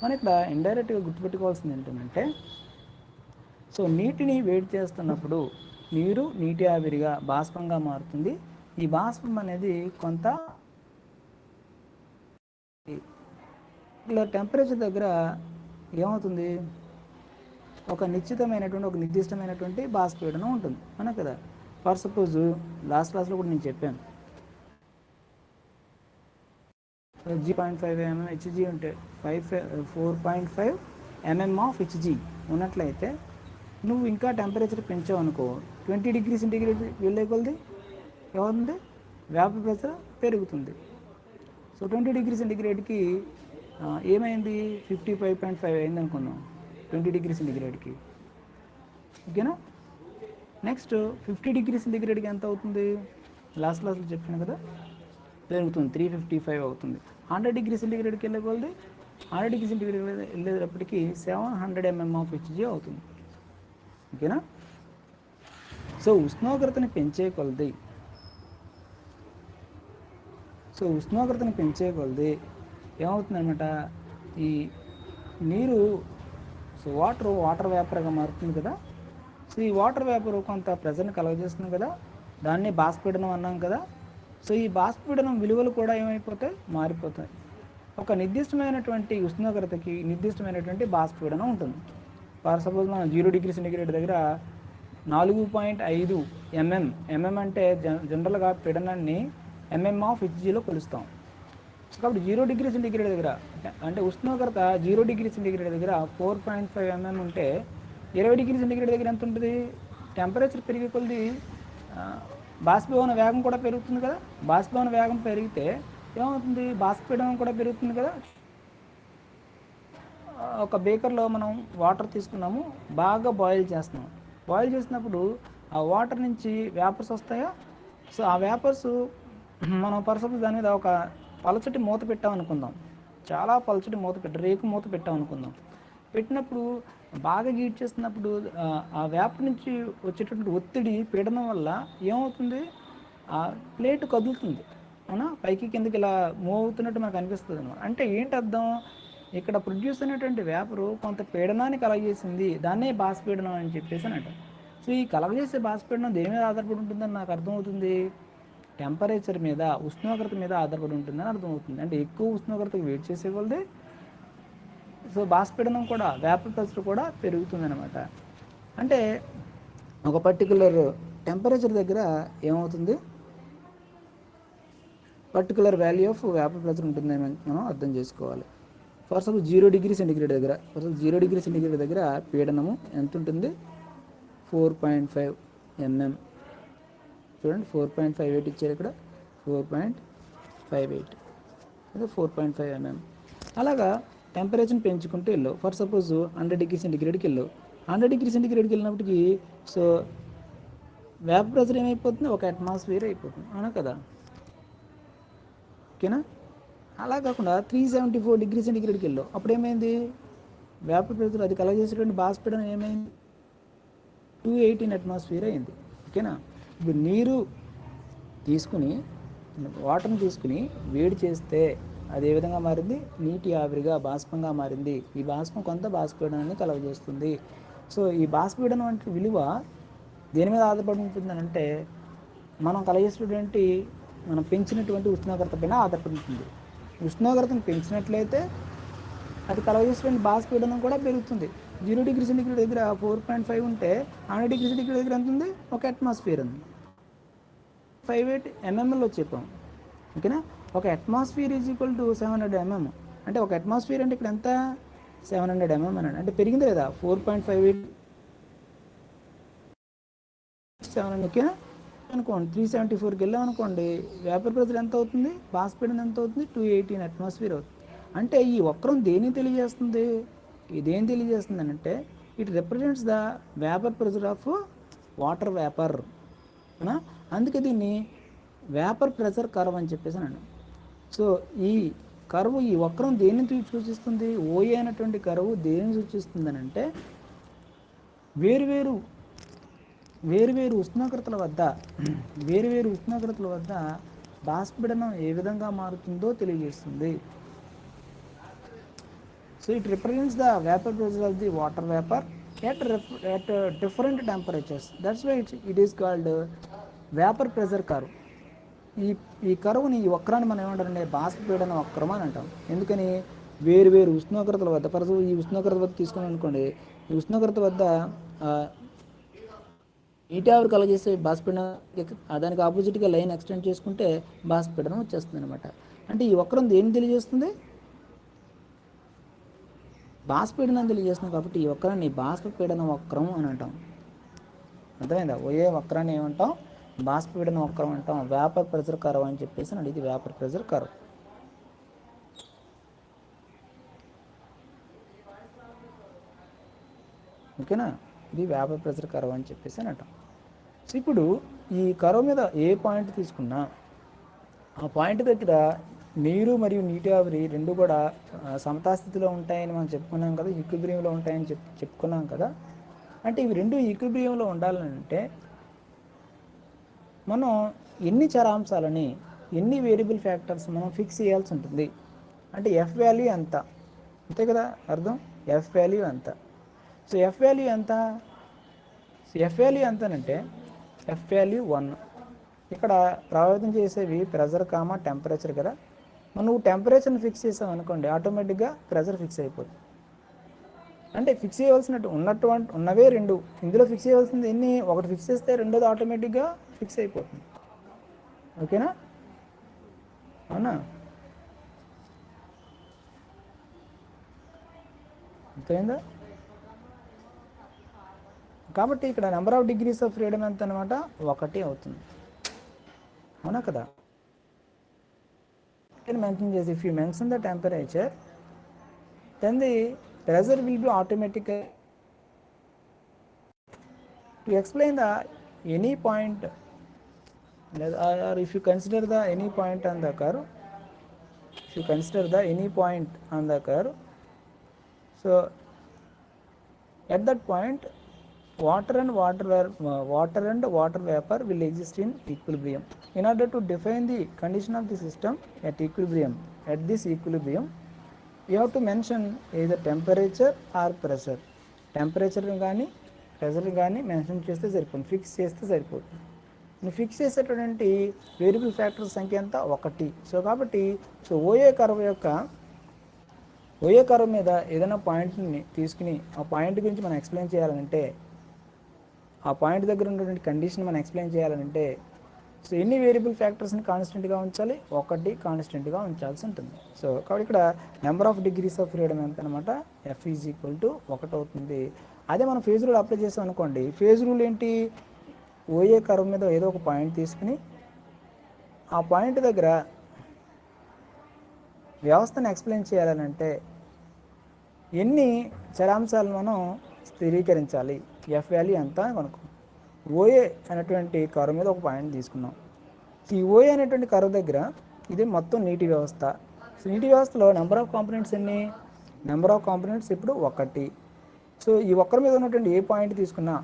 మనం ఇక్కడ ఇండైరెక్ట్గా గుర్తుపెట్టుకోవాల్సింది ఏంటంటే, సో నీటిని వేడి చేస్తున్నప్పుడు నీటి ఆవిరిగా బాష్పంగా మారుతుంది. ఈ బాష్పం అనేది కొంత ఇలా టెంపరేచర్ దగ్గర ఏమవుతుంది, ఒక నిర్దిష్టమైనటువంటి బాష్పీడనం ఉంటుంది, అవునా కదా. ఫర్ సపోజ్ లాస్ట్ క్లాస్లో కూడా నేను చెప్పాను, 0.5 mm హెచ్జీ ఉంటే 4.5 mm ఆఫ్ హెచ్జీ ఉన్నట్లయితే నువ్వు ఇంకా టెంపరేచర్ పెంచావు అనుకో, 20 degrees సెంటీగ్రేడ్ వెళ్ళే కొలది ఏమవుతుంది, వేపర్ ప్రెషర్ పెరుగుతుంది. సో 20 degrees సెంటీగ్రేడ్కి ఏమైంది, 55.5 అయింది అనుకున్నాం 20 degrees సెంటీగ్రేడ్కి, ఓకేనా. నెక్స్ట్ 50 degrees సెంటీగ్రేడ్కి ఎంత అవుతుంది, లాస్ట్ క్లాస్లో చెప్పాను కదా, పెరుగుతుంది, 355 అవుతుంది. 100 degrees సెంటీగ్రేడ్కి వెళ్ళే కొలది 100 degrees సెంటీగ్రేడ్ వెళ్ళేటప్పటికి 700 mm ఆఫ్ హెచ్జీ అవుతుంది, ఓకేనా. సో ఉష్ణోగ్రతని పెంచే కొలది ఏమవుతుందన్నమాట, ఈ నీరు సో వాటర్ వేపర్గా మారుతుంది కదా. సో ఈ వాటర్ వేపర్ కొంత ప్రెజర్ని కలగజేస్తుంది కదా. దాన్ని బాష్పీడనం అన్నాం కదా. సో ఈ బాష్పీడనం విలువలు కూడా ఏమైపోతాయి, మారిపోతాయి. ఒక నిర్దిష్టమైనటువంటి ఉష్ణోగ్రతకి నిర్దిష్టమైనటువంటి బాష్పీడనం ఉంటుంది. ఫర్ సపోజ్ మనం 0 డిగ్రీ సెంటిగ్రేడ్ దగ్గర 4.5 ఎంఎం అంటే జనరల్గా పీడనాన్ని ఎంఎం ఆఫ్ హెచ్జీలో కొలుస్తాం. కాబట్టి 0 డిగ్రీ సెంటిగ్రేడ్ దగ్గర అంటే ఉష్ణోగ్రత 0 డిగ్రీ సెంటిగ్రేడ్ దగ్గర 4.5 ఎంఎం ఉంటే 20 డిగ్రీ సెంటిగ్రేడ్ దగ్గర ఎంత ఉంటుంది? టెంపరేచర్ పెరిగే కొద్ది బాష్పీభవన వేగం కూడా పెరుగుతుంది కదా. బాష్పీభవన వేగం పెరిగితే ఏమవుతుంది? బాష్పీడనం కూడా పెరుగుతుంది కదా. ఒక బేకర్లో మనం వాటర్ తీసుకున్నాము, బాగా బాయిల్ చేస్తున్నాం. బాయిల్ చేసినప్పుడు ఆ వాటర్ నుంచి వేపర్స్ వస్తాయా? సో ఆ వేపర్స్ మనం పర్సపోజ్ దాని మీద ఒక పలచటి మూత పెట్టామనుకుందాం, చాలా పలచటి మూత రేకు మూత పెట్టామనుకుందాం. పెట్టినప్పుడు బాగా హీట్ చేస్తున్నప్పుడు ఆ వేపర్ నుంచి వచ్చేటటువంటి ఒత్తిడి పీడనం వల్ల ఏమవుతుంది? ఆ ప్లేట్ కదులుతుంది, అవునా, పైకి కిందకి ఇలా మూవ్ అవుతున్నట్టు మనకు అనిపిస్తుంది అన్నమాట. అంటే ఏంటి అర్థం? ఇక్కడ ప్రొడ్యూస్ అయినటువంటి వేపరు కొంత పీడనాన్ని కలగజేసింది, దాన్నే బాష్పీడనం అని చెప్పేసి అని అంటారు. సో ఈ కలగజేసే బాష్పీడనం దేని మీద ఆధారపడి ఉంటుందని నాకు అర్థమవుతుంది? టెంపరేచర్ మీద, ఉష్ణోగ్రత మీద ఆధారపడి ఉంటుందని అర్థమవుతుంది. అంటే ఎక్కువ ఉష్ణోగ్రతకు వెయిట్ చేసే కొలది సో బాష్పీడనం కూడా, వేపర్ ప్రెషర్ కూడా పెరుగుతుందన్నమాట. అంటే ఒక పర్టికులర్ టెంపరేచర్ దగ్గర ఏమవుతుంది? Particular value of vapour pressure ఉంటుందని మనం అర్థం చేసుకోవాలి. ఫర్ సపోజ్ 0 డిగ్రీ సెంటిగ్రేడ్ దగ్గర 0 డిగ్రీ సెంటిగ్రేడ్ దగ్గర పీడనము ఎంత ఉంటుంది? 4.5 ఎంఎం. చూడండి 4.58 ఇచ్చారు ఇక్కడ, 4.58 అదే 4.5 ఎంఎం. అలాగా టెంపరేచర్ని పెంచుకుంటూ వెళ్ళు. ఫర్ సపోజ్ 100 డిగ్రీ సెంటిగ్రేడ్కి వెళ్ళు. 100 డిగ్రీ సెంటిగ్రేడ్కి వెళ్ళినప్పటికీ సో వేపర్ ప్రెషర్ ఏమైపోతుంది? 1 అట్మాస్ఫియర్ అయిపోతుంది, అవునా కదా. ఓకేనా. అలా కాకుండా 374 డిగ్రీ సెంటిగ్రేడ్కి వెళ్ళు. అప్పుడు ఏమైంది? వేపర్ ప్రెషర్ అది కలగజేసేటువంటి బాష్పీడనం ఏమైంది? 218 అట్మాస్ఫియర్ అయింది. ఓకేనా. ఇప్పుడు నీరు తీసుకుని, వాటర్ని తీసుకుని వేడి చేస్తే అది ఏ విధంగా మారింది? నీటి ఆవిరిగా, బాష్పంగా మారింది. ఈ బాష్పం కొంత బాష్పీడనాన్ని కలగజేస్తుంది. సో ఈ బాష్పీడనం అంటే విలువ దేని మీద ఆధారపడి ఉంటుందని అంటే మనం కలగజేసినటువంటి, మనం పెంచినటువంటి ఉష్ణోగ్రత పైన ఆధారపడి ఉంటుంది. ఉష్ణోగ్రతను పెంచినట్లయితే అది కలగజేసినటువంటి బాష్పీడనం కూడా పెరుగుతుంది. 0 డిగ్రీ సెంటిగ్రేడ్ దగ్గర 4.5 ఉంటే 100 డిగ్రీ సెంటిగ్రేడ్ దగ్గర ఎంత ఉంది? 1 అట్మాస్ఫియర్ ఉంది. 58 ఎంఎంఎల్లో చెప్పాం, ఓకేనా. 1 atmosphere is equal to 700 MM. అంటే 1 అట్మాస్ఫియర్ అంటే ఇక్కడ ఎంత? 700 ఎంఎం అన్నాడు. అంటే పెరిగింది లేదా? 4.58 700, ఓకేనా. అనుకోండి 374కి వెళ్ళాం అనుకోండి, వేపర్ ప్రెషర్ ఎంత అవుతుంది? బాష్పీడనం ఎంత అవుతుంది? 218 అట్మాస్ఫియర్ అవుతుంది. అంటే ఈ వక్రం దేన్ని తెలియజేస్తుంది? ఇదేం తెలియజేస్తుంది అంటే it represents the vapour pressure of water vapour, అవునా. అందుకే దీన్ని వేపర్ ప్రెషర్ కర్వ్ అని చెప్పేసి అన్నాను. సో ఈ కర్వ్, ఈ వక్రం దేన్ని సూచిస్తుంది? ఓఏ అనేటువంటి కర్వ్ దేన్ని సూచిస్తుంది అని అంటే వేరువేరు ఉష్ణోగ్రతల వద్ద బాష్పీడనం ఏ విధంగా మారుతుందో తెలియజేస్తుంది. So it represents the vapour pressure of the water vapour at different temperatures. That's why it is called vapour pressure curve. ఈ కర్వ్ని, ఈ వక్రాన్ని మనం ఏమంటారంటే బాష్పీడన వక్రం అని అంటాం. ఎందుకని? వేరు ఉష్ణోగ్రతల వద్ద, పరసు ఈ ఉష్ణోగ్రత వద్ద తీసుకుని అనుకోండి, ఈ ఉష్ణోగ్రత వద్ద నీటి ఆవిరి కలగజేసే బాష్పీడనం, దానికి ఆపోజిట్గా లైన్ ఎక్స్టెండ్ చేసుకుంటే బాష్పీడనం వచ్చేస్తుంది అనమాట. అంటే ఈ వక్రం దేన్ని తెలియజేస్తుంది? బాష్పీడనం తెలియజేస్తుంది. కాబట్టి ఈ వక్రాన్ని బాష్పీడన వక్రం అని అంటాం. అర్థమైందా? ఓయే వక్రాన్ని ఏమంటాం? బాష్పీడన వక్రం అంటాం. వేపర్ ప్రెషర్ కర్వ్ అని చెప్పేసి అండి, ఇది వేపర్ ప్రెషర్ కర్వ్. ఓకేనా. ఇది వేపర్ ప్రెషర్ కర్వ్ అని చెప్పేసి అని అంటాం. సో ఇప్పుడు ఈ కర్వ్ మీద ఏ పాయింట్ తీసుకున్నా ఆ పాయింట్ దగ్గర నీరు మరియు నీటి ఆవిరి రెండు కూడా సమతాస్థితిలో ఉంటాయని మనం చెప్పుకున్నాం కదా, ఈక్విలిబ్రియంలో ఉంటాయని చెప్పుకున్నాం కదా. అంటే ఇవి రెండు ఈక్విలిబ్రియంలో ఉండాలంటే మనం ఎన్ని చరాంశాలని, ఎన్ని వేరియబుల్ ఫ్యాక్టర్స్ మనం ఫిక్స్ చేయాల్సి ఉంటుంది. అంటే ఎఫ్ వాల్యూ ఎంత, అంతే కదా అర్థం. ఎఫ్ వాల్యూ ఎంత. సో ఎఫ్ వాల్యూ ఎంత? ఎఫ్ వాల్యూ ఎంతనంటే ఎఫ్ వాల్యూ 1, ఇక్కడ ప్రభావితం చేసేవి ప్రెజర్ కామా టెంపరేచర్ కదా. నువ్వు టెంపరేచర్ని ఫిక్స్ చేసావు అనుకోండి, ఆటోమేటిక్గా ప్రెజర్ ఫిక్స్ అయిపోతుంది. అంటే ఫిక్స్ చేయవలసినట్టు ఉన్నవే రెండు, ఇందులో ఫిక్స్ చేయవలసింది ఎన్ని, ఒకటి ఫిక్స్ చేస్తే రెండోది ఆటోమేటిక్గా ఫిక్స్ అయిపోతుంది. ఓకేనా, అవునా? అర్థమైందా? కాబట్టి ఇక్కడ number of degrees of freedom ఎంత అనమాట, 1 అవుతుంది. అవునా కదా? మెన్షన్ చేసి if you mention the temperature then the pressure will be automatic. To explain the any point or if you consider the any point on the curve, if you consider the any point on the curve, so at that point water and water vapor will exist in equilibrium. In order to define the condition of the system at equilibrium, at this equilibrium you have to mention either temperature or pressure. Temperature కానీ pressure కానీ mention చేస్తే సరిపోతుంది, fix చేస్తే సరిపోతుంది. నువ్వు fix చేసేటటువంటి variable factor సంఖ్య ఎంత, 1. సో కాబట్టి ఓఏ కర్వ్ మీద ఏదైనా పాయింట్ని తీసుకుని ఆ పాయింట్ గురించి మనం ఎక్స్ప్లెయిన్ చేయాలంటే, ఆ పాయింట్ దగ్గర ఉన్నటువంటి కండిషన్ మనం ఎక్స్ప్లెయిన్ చేయాలంటే సో ఎన్ని వేరియబుల్ ఫ్యాక్టర్స్ని కాన్స్టెంట్గా ఉంచాలి, 1 కాన్స్టెంట్గా ఉంచాల్సి ఉంటుంది. సో కాబట్టి ఇక్కడ number of degrees of freedom ఎంత అనమాట, F ఈజ్ ఈక్వల్ టు 1 అవుతుంది. అదే మనం ఫేజ్ రూల్ అప్లై చేసాం అనుకోండి, ఫేజ్ రూల్ ఏంటి, ఓఏ కర్వ్ మీద ఏదో ఒక పాయింట్ తీసుకుని ఆ పాయింట్ దగ్గర వ్యవస్థను ఎక్స్ప్లెయిన్ చేయాలంటే ఎన్ని చరాంశాలు మనం స్థిరీకరించాలి, ఎఫ్ వాల్యూ ఎంత అని కనుక్కో. ఓఏ అనేటువంటి కర్వ్ మీద ఒక పాయింట్ తీసుకున్నాం. ఈ ఓఏ అనేటువంటి కర్వ్ దగ్గర ఇది మొత్తం నీటి వ్యవస్థ. సో నీటి వ్యవస్థలో నెంబర్ ఆఫ్ కాంపోనెంట్స్ ఎన్ని, నెంబర్ ఆఫ్ కాంపోనెంట్స్ ఇప్పుడు 1. సో ఈ ఒక్కరి మీద ఉన్నటువంటి ఏ పాయింట్ తీసుకున్నా,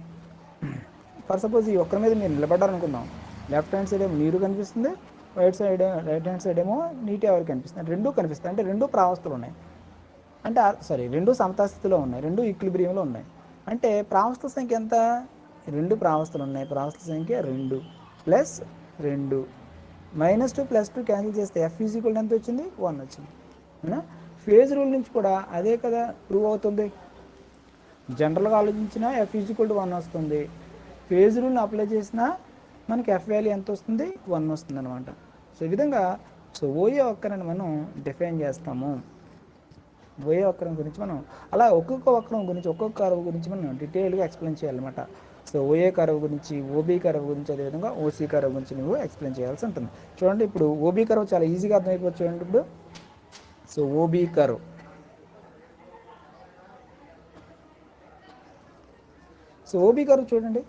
ఫర్ సపోజ్ ఈ ఒక్కరి మీద మీరు నిలబడ్డారనుకుందాం, లెఫ్ట్ హ్యాండ్ సైడ్ ఏమో నీరు కనిపిస్తుంది, రైట్ హ్యాండ్ సైడ్ ఏమో నీటి ఆవిరి కనిపిస్తుంది. రెండూ కనిపిస్తాయి, అంటే రెండు ప్రావస్థలు ఉన్నాయి, అంటే రెండు సమతాస్థితిలో ఉన్నాయి, రెండు ఈక్విలిబ్రియంలో ఉన్నాయి. అంటే ప్రావస్థ సంఖ్య ఎంత, 2 ప్రావస్థలు ఉన్నాయి, ప్రావస్థల సంఖ్య 2 ప్లస్ 2 -2 +2 క్యాన్సిల్ చేస్తే F ఈజ్ ఈక్వల్ ఎంత వచ్చింది, 1 వచ్చింది. అవునా? ఫేజ్ రూల్ నుంచి కూడా అదే కదా ప్రూవ్ అవుతుంది. జనరల్గా ఆలోచించినా F ఈజ్ ఈక్వల్ టు 1 వస్తుంది, ఫేజ్ రూల్ని అప్లై చేసినా మనకి F వాల్యూ ఎంత వస్తుంది, 1 వస్తుంది అనమాట. సో ఈ విధంగా ఓఏ వక్రాన్ని మనం డిఫైన్ చేస్తాము. ఓఏ వక్రం గురించి మనం అలా ఒక్కొక్క వక్రం గురించి, ఒక్కొక్క కర్వ్ గురించి మనం డీటెయిల్గా ఎక్స్ప్లెయిన్ చేయాలన్నమాట. సో ఓఏ కర్వ్ గురించి, ఓబీ కర్వ్ గురించి, అదేవిధంగా ఓసీ కర్వ్ గురించి నువ్వు ఎక్స్ప్లెయిన్ చేయాల్సి ఉంటుంది. చూడండి, ఇప్పుడు ఓబీ కర్వ్ చాలా ఈజీగా అర్థమైపోవచ్చు. చూడండి ఇప్పుడు, so OB curve, so OB curve చూడండి.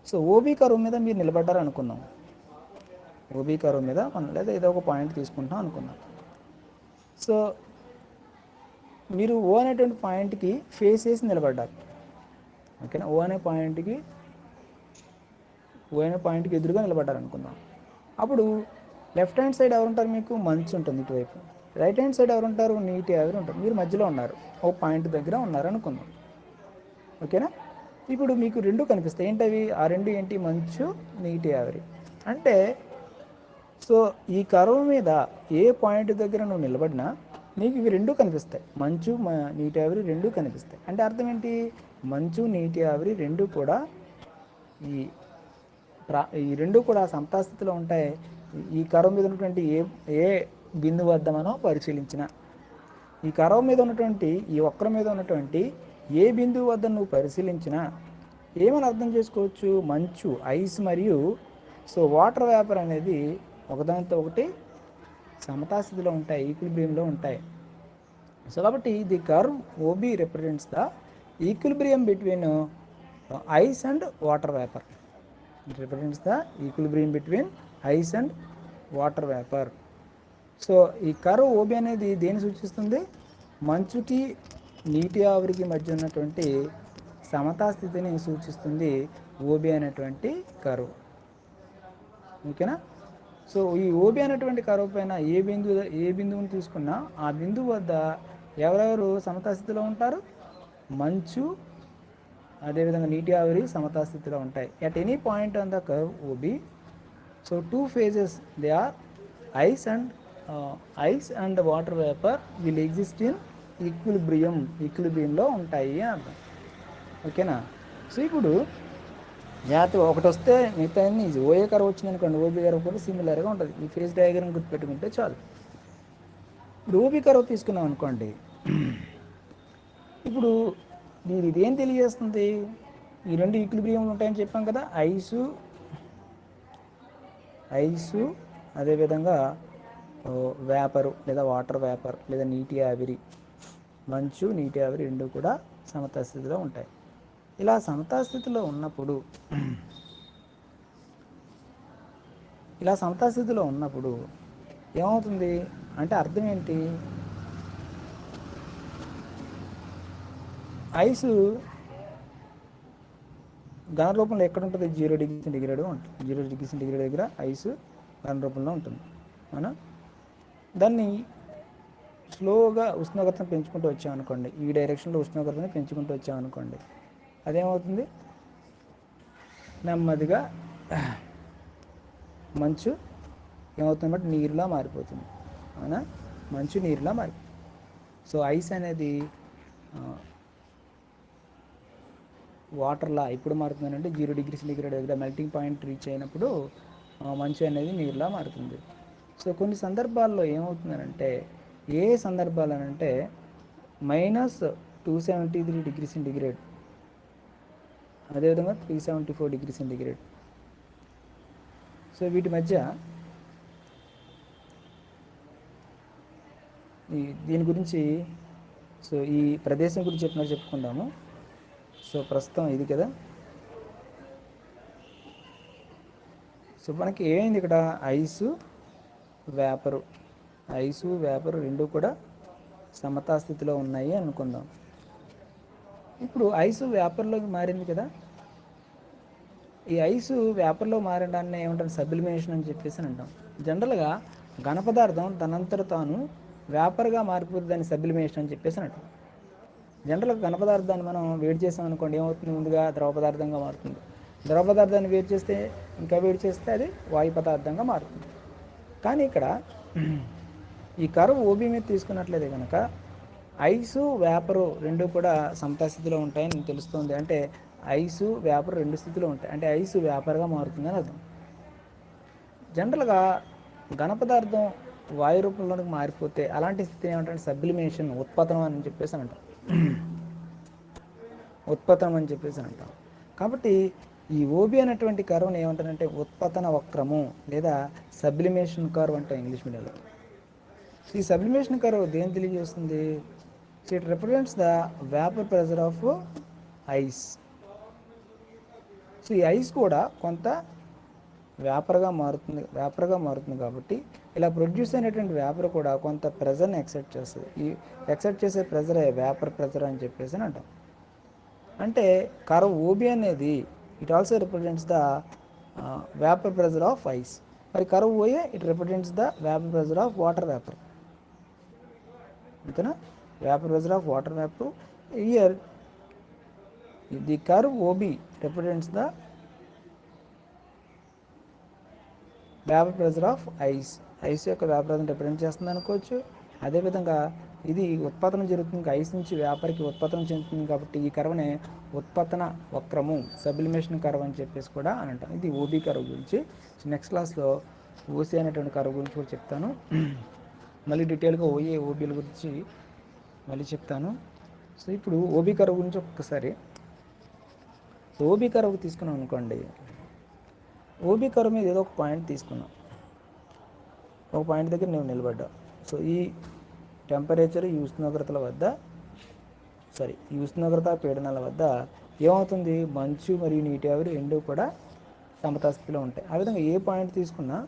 సో ఓబీ కర్వ్ మీద మీరు నిలబడ్డారు అనుకుందాం, ఓబీ కర్వ్ మీద మనం లేదా ఏదో ఒక పాయింట్ తీసుకుంటాం అనుకుందాం. సో మీరు ఓ అనేటువంటి పాయింట్కి ఫేస్ చేసి నిలబడ్డారు. ఓకేనా, ఓ అనే పాయింట్కి ఎదురుగా నిలబడ్డారు అనుకుందాం. అప్పుడు లెఫ్ట్ హ్యాండ్ సైడ్ ఎవరుంటారు, మీకు మంచు ఉంటుంది ఇటువైపు. రైట్ హ్యాండ్ సైడ్ ఎవరుంటారు, నీటి ఆవిరి ఉంటారు. మీరు మధ్యలో ఉన్నారు, ఓ పాయింట్ దగ్గర ఉన్నారు అనుకుందాం. ఓకేనా, ఇప్పుడు మీకు రెండు కనిపిస్తాయి. ఏంటవి, ఆ రెండు ఏంటి, మంచు, నీటి ఆవిరి. అంటే సో ఈ కర్వ్ మీద ఏ పాయింట్ దగ్గర నువ్వు నిలబడినా నీకు ఇవి రెండు కనిపిస్తాయి, మంచు నీటి ఆవిరి రెండు కనిపిస్తాయి. అంటే అర్థం ఏంటి, మంచు నీటి ఆవిరి రెండు కూడా ఈ రెండు కూడా సమతాస్థితిలో ఉంటాయి. ఈ కర్వ్ మీద ఉన్నటువంటి ఏ బిందువు వద్ద మనం పరిశీలించిన, ఈ కర్వ్ మీద ఉన్నటువంటి ఈ వక్రం మీద ఉన్నటువంటి ఏ బిందువు వద్ద నువ్వు పరిశీలించినా ఏమని అర్థం చేసుకోవచ్చు, మంచు, ఐస్ మరియు సో వాటర్ వేపర్ అనేది ఒకదానితో ఒకటి సమతాస్థితిలో ఉంటాయి, ఈక్విలిబ్రియంలో ఉంటాయి. సో కాబట్టి the curve OB represents the equilibrium between ice and water vapour. It represents the equilibrium between ice and water vapor. So ఈ కర్వ్ ఓబీ అనేది దేన్ని సూచిస్తుంది, మంచుకి నీటి ఆవిరికి మధ్య ఉన్నటువంటి సమతా స్థితిని సూచిస్తుంది ఓబీ అనేటువంటి కర్వ్. ఓకేనా, సో ఈ ఓబీ అనేటువంటి కర్వ్ పైన ఏ బిందువుని తీసుకున్నా ఆ బిందువు వద్ద ఎవరెవరు సమతా స్థితిలో ఉంటారు, మంచు అదేవిధంగా నీటి ఆవిరి సమతా స్థితిలో ఉంటాయి. At any point on the curve OB so two phases they are ice and water vapour will exist in ఈక్విలిబ్రియంలో ఉంటాయి అని అర్థం. ఓకేనా. సో ఇప్పుడు జాగ్రత్తగా ఒకటి వస్తే మిగతా అన్ని ఈజీ. ఓఏ కర్వ్ వచ్చింది అనుకోండి, ఓబీ కర్వ్ కూడా సిమిలర్గా ఉంటుంది. ఈ ఫేజ్ డయాగ్రామ్ గుర్తుపెట్టుకుంటే చాలు. ఇప్పుడు ఓబీ కర్వ్ తీసుకున్నాం అనుకోండి, ఇప్పుడు ఇది ఏం తెలియజేస్తుంది? ఈ రెండు ఈక్విలిబ్రియంలు ఉంటాయని చెప్పాం కదా, ఐసు అదేవిధంగా వేపరు లేదా వాటర్ వేపర్ లేదా నీటి ఆవిరి, మంచు నీటి ఆవిరి రెండు కూడా సమతా స్థితిలో ఉంటాయి. ఇలా సమతా స్థితిలో ఉన్నప్పుడు ఏమవుతుంది అంటే అర్థం ఏంటి? ఐసు ఘన రూపంలో ఎక్కడ ఉంటుంది? 0 డిగ్రీ సెంటిగ్రేడ్ ఉంటుంది. 0 డిగ్రీ సెంటిగ్రేడ్ దగ్గర ఐసు ఘన రూపంలో ఉంటుంది. మనం దాన్ని స్లోగా ఉష్ణోగ్రతను పెంచుకుంటూ వచ్చామనుకోండి, ఈ డైరెక్షన్లో ఉష్ణోగ్రతని పెంచుకుంటూ వచ్చామనుకోండి, అదేమవుతుంది? నెమ్మదిగా మంచు ఏమవుతుంది అంటే నీరులా మారిపోతుంది. అవునా, మంచు నీరులా మారిపోతుంది. సో ఐస్ అనేది వాటర్లా ఎప్పుడు మారుతుందంటే 0 డిగ్రీ సెంటిగ్రేడ్ దగ్గర మెల్టింగ్ పాయింట్ రీచ్ అయినప్పుడు మంచు అనేది నీరులా మారుతుంది. సో కొన్ని సందర్భాల్లో ఏమవుతుందనంటే, ఏ సందర్భాలనంటే -273 డిగ్రీ సెంటిగ్రేడ్, అదేవిధంగా 374 డిగ్రీ సెంటిగ్రేడ్. సో వీటి మధ్య దీని గురించి, సో ఈ ప్రదేశం గురించి చెప్పుకుందాము. సో ప్రస్తుతం ఇది కదా. సో మనకి ఏమైంది ఇక్కడ? ఐసు వేపరు రెండు కూడా సమతా స్థితిలో ఉన్నాయి అనుకుందాం. ఇప్పుడు ఐసు వేపర్లోకి మారింది కదా. ఈ ఐసు వేపర్లో మారడాన్ని ఏమంటారు? సబ్లిమేషన్ అని చెప్పేసి అంటాం. జనరల్గా ఘన పదార్థం తనంతట తాను వేపర్గా మారిపోతుంది, దాన్ని సబ్లిమేషన్ అని చెప్పేసి అంటాం. జనరల్గా ఘన పదార్థాన్ని మనం వేడి చేసాం అనుకోండి, ఏమవుతుంది? ముందుగా ద్రవ పదార్థంగా మారుతుంది. ద్రవ పదార్థాన్ని వేడి చేస్తే, ఇంకా వేడి చేస్తే అది వాయు పదార్థంగా మారుతుంది. కానీ ఇక్కడ ఈ కర్వ్ ఓబీ మీద తీసుకున్నట్లయితే కనుక ఐసు వేపరు రెండు కూడా సమతా స్థితిలో ఉంటాయని తెలుస్తుంది. అంటే ఐసు వేపర్ రెండు స్థితిలో ఉంటాయి, అంటే ఐసు వేపర్గా మారుతుందని అర్థం. జనరల్గా ఘన పదార్థం వాయు రూపంలోనికి మారిపోతే అలాంటి స్థితి ఏమంటే సబ్లిమేషన్, ఉత్పతనం అని చెప్పేసి అంటాం. కాబట్టి ఈ ఓబీ అనేటువంటి కర్వ్ని ఏమంటారంటే ఉత్పతన వక్రము లేదా సబ్లిమేషన్ కర్వ్ అంటాం ఇంగ్లీష్ మీడియంలో. ఈ సబ్లిమేషన్ కర్వ్ దేని తెలియజేస్తుంది? So it represents the vapour pressure of ice. So ఈ ఐస్ కూడా కొంత వేపర్గా మారుతుంది కాబట్టి ఇలా ప్రొడ్యూస్ అయినటువంటి వేపర్ కూడా కొంత ప్రెజర్ని ఎక్సెప్ట్ చేస్తుంది. ఈ ఎక్సెప్ట్ చేసే ప్రెజరే వేపర్ ప్రెజర్ అని చెప్పేసి అంటాం. అంటే కర్వ్ ఓబీ అనేది it also represents the vapour pressure of ice. మరి curve OA it represents the vapour pressure of water vapour. ఓకేనా, vapour pressure of water vapour. Here the curve OB represents the vapour pressure of ice. Ice యొక్క vapour pressure represent చేస్తుంది అనుకోవచ్చు. అదేవిధంగా ఇది ఉత్పతనం జరుగుతుంది, ice నుంచి వేపర్కి ఉత్పతనం చెందుతుంది కాబట్టి ఈ కర్వ్నే ఉత్పతన వక్రము, సబ్లిమేషన్ కర్వ్ అని చెప్పేసి కూడా అని అంటాం. ఇది ఓబీ కర్వ్ గురించి. నెక్స్ట్ క్లాస్లో ఓసీ అనేటువంటి కర్వ్ గురించి కూడా చెప్తాను. మళ్ళీ డీటెయిల్గా ఓఏ ఓబీల గురించి మళ్ళీ చెప్తాను. సో ఇప్పుడు ఓబీ కర్వ్ గురించి ఒక్కసారి, ఓబీ కర్వ్ తీసుకున్నాం అనుకోండి, ఓబీ కర్వ్ మీద ఏదో ఒక పాయింట్ తీసుకున్నాం, ఒక పాయింట్ దగ్గర నేను నిలబడ్డా. సో ఈ టెంపరేచర్, ఈ ఉష్ణోగ్రత పీడనాల వద్ద ఏమవుతుంది? మంచు మరియు నీటి ఆవిరి రెండు కూడా సమతా స్థితిలో ఉంటాయి. ఆ విధంగా ఏ పాయింట్ తీసుకున్నా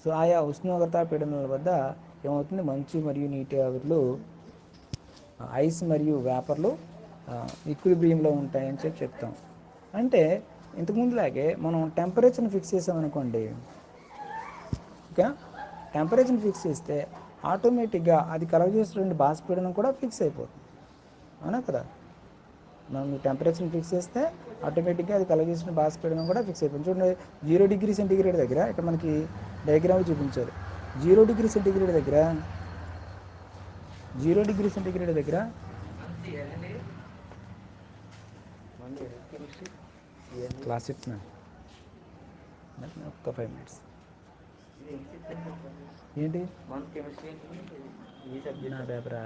సో ఆయా ఉష్ణోగ్రత పీడనాల వద్ద ఏమవుతుంది? మంచు మరియు నీటి ఆవిర్లు, ఐస్ మరియు వేపర్లు ఈక్విలిబ్రియంలో ఉంటాయని చెప్తాం. అంటే ఇంతకుముందులాగే మనం టెంపరేచర్ని ఫిక్స్ చేసామనుకోండి, ఓకే, టెంపరేచర్ని ఫిక్స్ చేస్తే ఆటోమేటిక్గా అది కలగజేసేటువంటి బాష్పీడనం కూడా ఫిక్స్ అయిపోతుంది. అవునా కదా? మనం టెంపరేచర్ని ఫిక్స్ చేస్తే ఆటోమేటిక్గా అది కలెక్ట్ చేసిన బాష్పీడనం కూడా ఫిక్స్ అయిపోయింది. చూడండి 0 డిగ్రీ సెంటీగ్రేడ్ దగ్గర ఇక్కడ మనకి డయాగ్రామ్ చూపించారు. 0 డిగ్రీ సెంటీగ్రేడ్ దగ్గర 0 డిగ్రీ సెంటీగ్రేడ్ దగ్గర క్లాస్ చెప్తున్నా ఒక్క 5 మినిట్స్. ఏంటి నా paper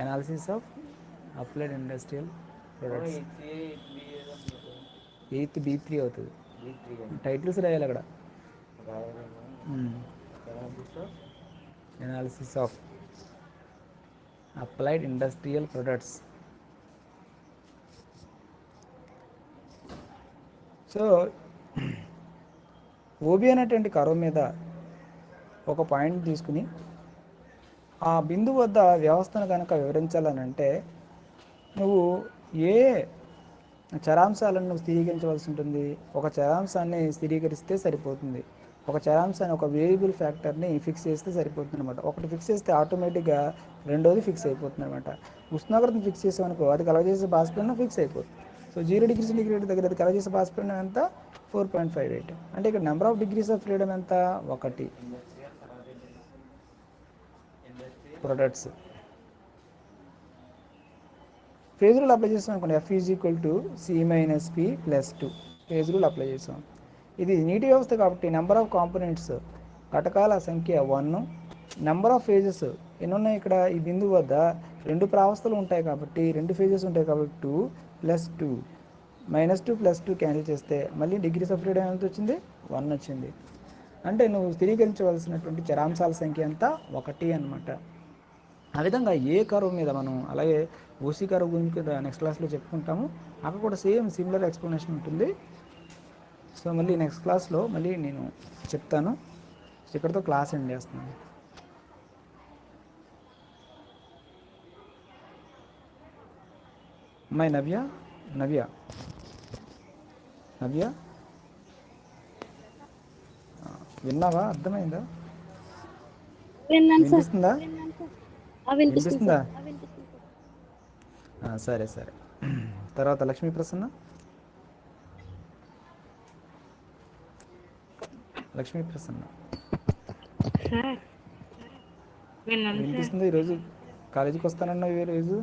analysis of applied industrial products 8th B3 అవుతుంది. టైటిల్స్ రాయాలి అక్కడ. Analysis of applied industrial products. So OB అనేటువంటి కర్వ్ మీద ఒక పాయింట్ తీసుకుని ఆ బిందువు వద్ద వ్యవస్థను కనుక వివరించాలని అంటే నువ్వు ఏ చరాంశాలను నువ్వు స్థిరీకరించవలసి ఉంటుంది. ఒక చరాంశాన్ని స్థిరీకరిస్తే సరిపోతుంది. ఒక చరాంశాన్ని ఒక వేరియబుల్ ఫ్యాక్టర్ని ఫిక్స్ చేస్తే సరిపోతుంది అనమాట. ఒకటి ఫిక్స్ చేస్తే ఆటోమేటిక్గా రెండోది ఫిక్స్ అయిపోతుంది అనమాట. ఉష్ణోగ్రతను ఫిక్స్ చేసామనుకో అది కలగజేసే బాష్పీడనం ఫిక్స్ అయిపోతుంది. సో 0 డిగ్రీ సెంటీగ్రేడ్ దగ్గర అది కలగజేసే బాష్పీడనం ఎంత 4.58. అంటే ఇక్కడ number of degrees of freedom ఎంత 1 ప్రొడక్ట్స్. ఫేజ్ రూల్ అప్లై చేస్తాం అనుకోండి. F = C - P + 2 phase rule apply చేసాం. ఇది నీటి వ్యవస్థ కాబట్టి నెంబర్ ఆఫ్ కాంపోనెంట్స్ ఘటకాల సంఖ్య 1, నెంబర్ ఆఫ్ ఫేజెస్ ఎన్ని ఉన్నాయి ఇక్కడ ఈ బిందువు వద్ద 2 ప్రావస్థలు ఉంటాయి కాబట్టి 2 ఫేజెస్ ఉంటాయి కాబట్టి 2 + 2 -2 + 2 క్యాన్సిల్ చేస్తే మళ్ళీ డిగ్రీస్ ఆఫ్ ఫ్రీడమ్ ఎంత వచ్చింది 1 వచ్చింది. అంటే నువ్వు స్థిరీకరించవలసినటువంటి చరాంశాల సంఖ్య ఎంత 1 అనమాట. ఆ విధంగా ఏ కర్వ్ మీద మనం అలాగే ఓసీ కర్వ్ గురించి నెక్స్ట్ క్లాస్లో చెప్పుకుంటాము. అక్కడ కూడా సేమ్ సిమిలర్ ఎక్స్ప్లెనేషన్ ఉంటుంది. సో మళ్ళీ నెక్స్ట్ క్లాస్లో మళ్ళీ నేను చెప్తాను. ఇక్కడితో క్లాస్ ఎండ్ చేస్తున్నాను. అమ్మాయి నవ్య విన్నావా? అర్థమైందా? వినిపిస్తుందా? సరే. తర్వాత లక్ష్మీ ప్రసన్న వినిపిస్తుందా? ఈరోజు కాలేజీకి వస్తానన్నావు, ఈరోజు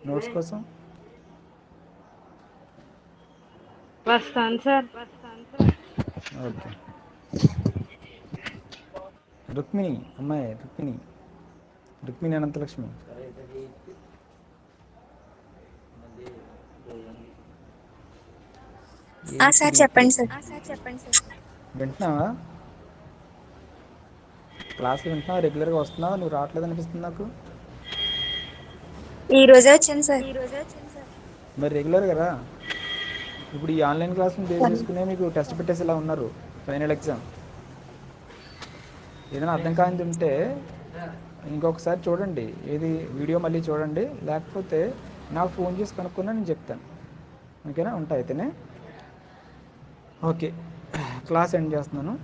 నోట్స్ కోసం. వస్తాను sir. Okay. Rukmini Anantalakshmi sir చెప్పండి సార్. వింటున్నావా? క్లాసులు వింటున్నావా? రెగ్యులర్గా వస్తున్నావా? నువ్వు రావట్లేదు అనిపిస్తుంది నాకు. ఈ రోజే వచ్చాను సార్. మరి రెగ్యులర్గా రా. ఇప్పుడు ఈ ఆన్లైన్ క్లాసులు బేస్ చేసుకునే మీకు టెస్ట్ పెట్టేసి ఇలా ఉన్నారు. ఫైనల్ ఎగ్జామ్ ఏదైనా అర్థం కానిది ఉంటే ఇంకొకసారి చూడండి, ఏది వీడియో మళ్ళీ చూడండి. లేకపోతే నాకు ఫోన్ చేసి కనుక్కున్నా నేను చెప్తాను. ఓకేనా? ఉంటా అయితేనే. ఓకే, క్లాస్ ఎండ్ చేస్తున్నాను.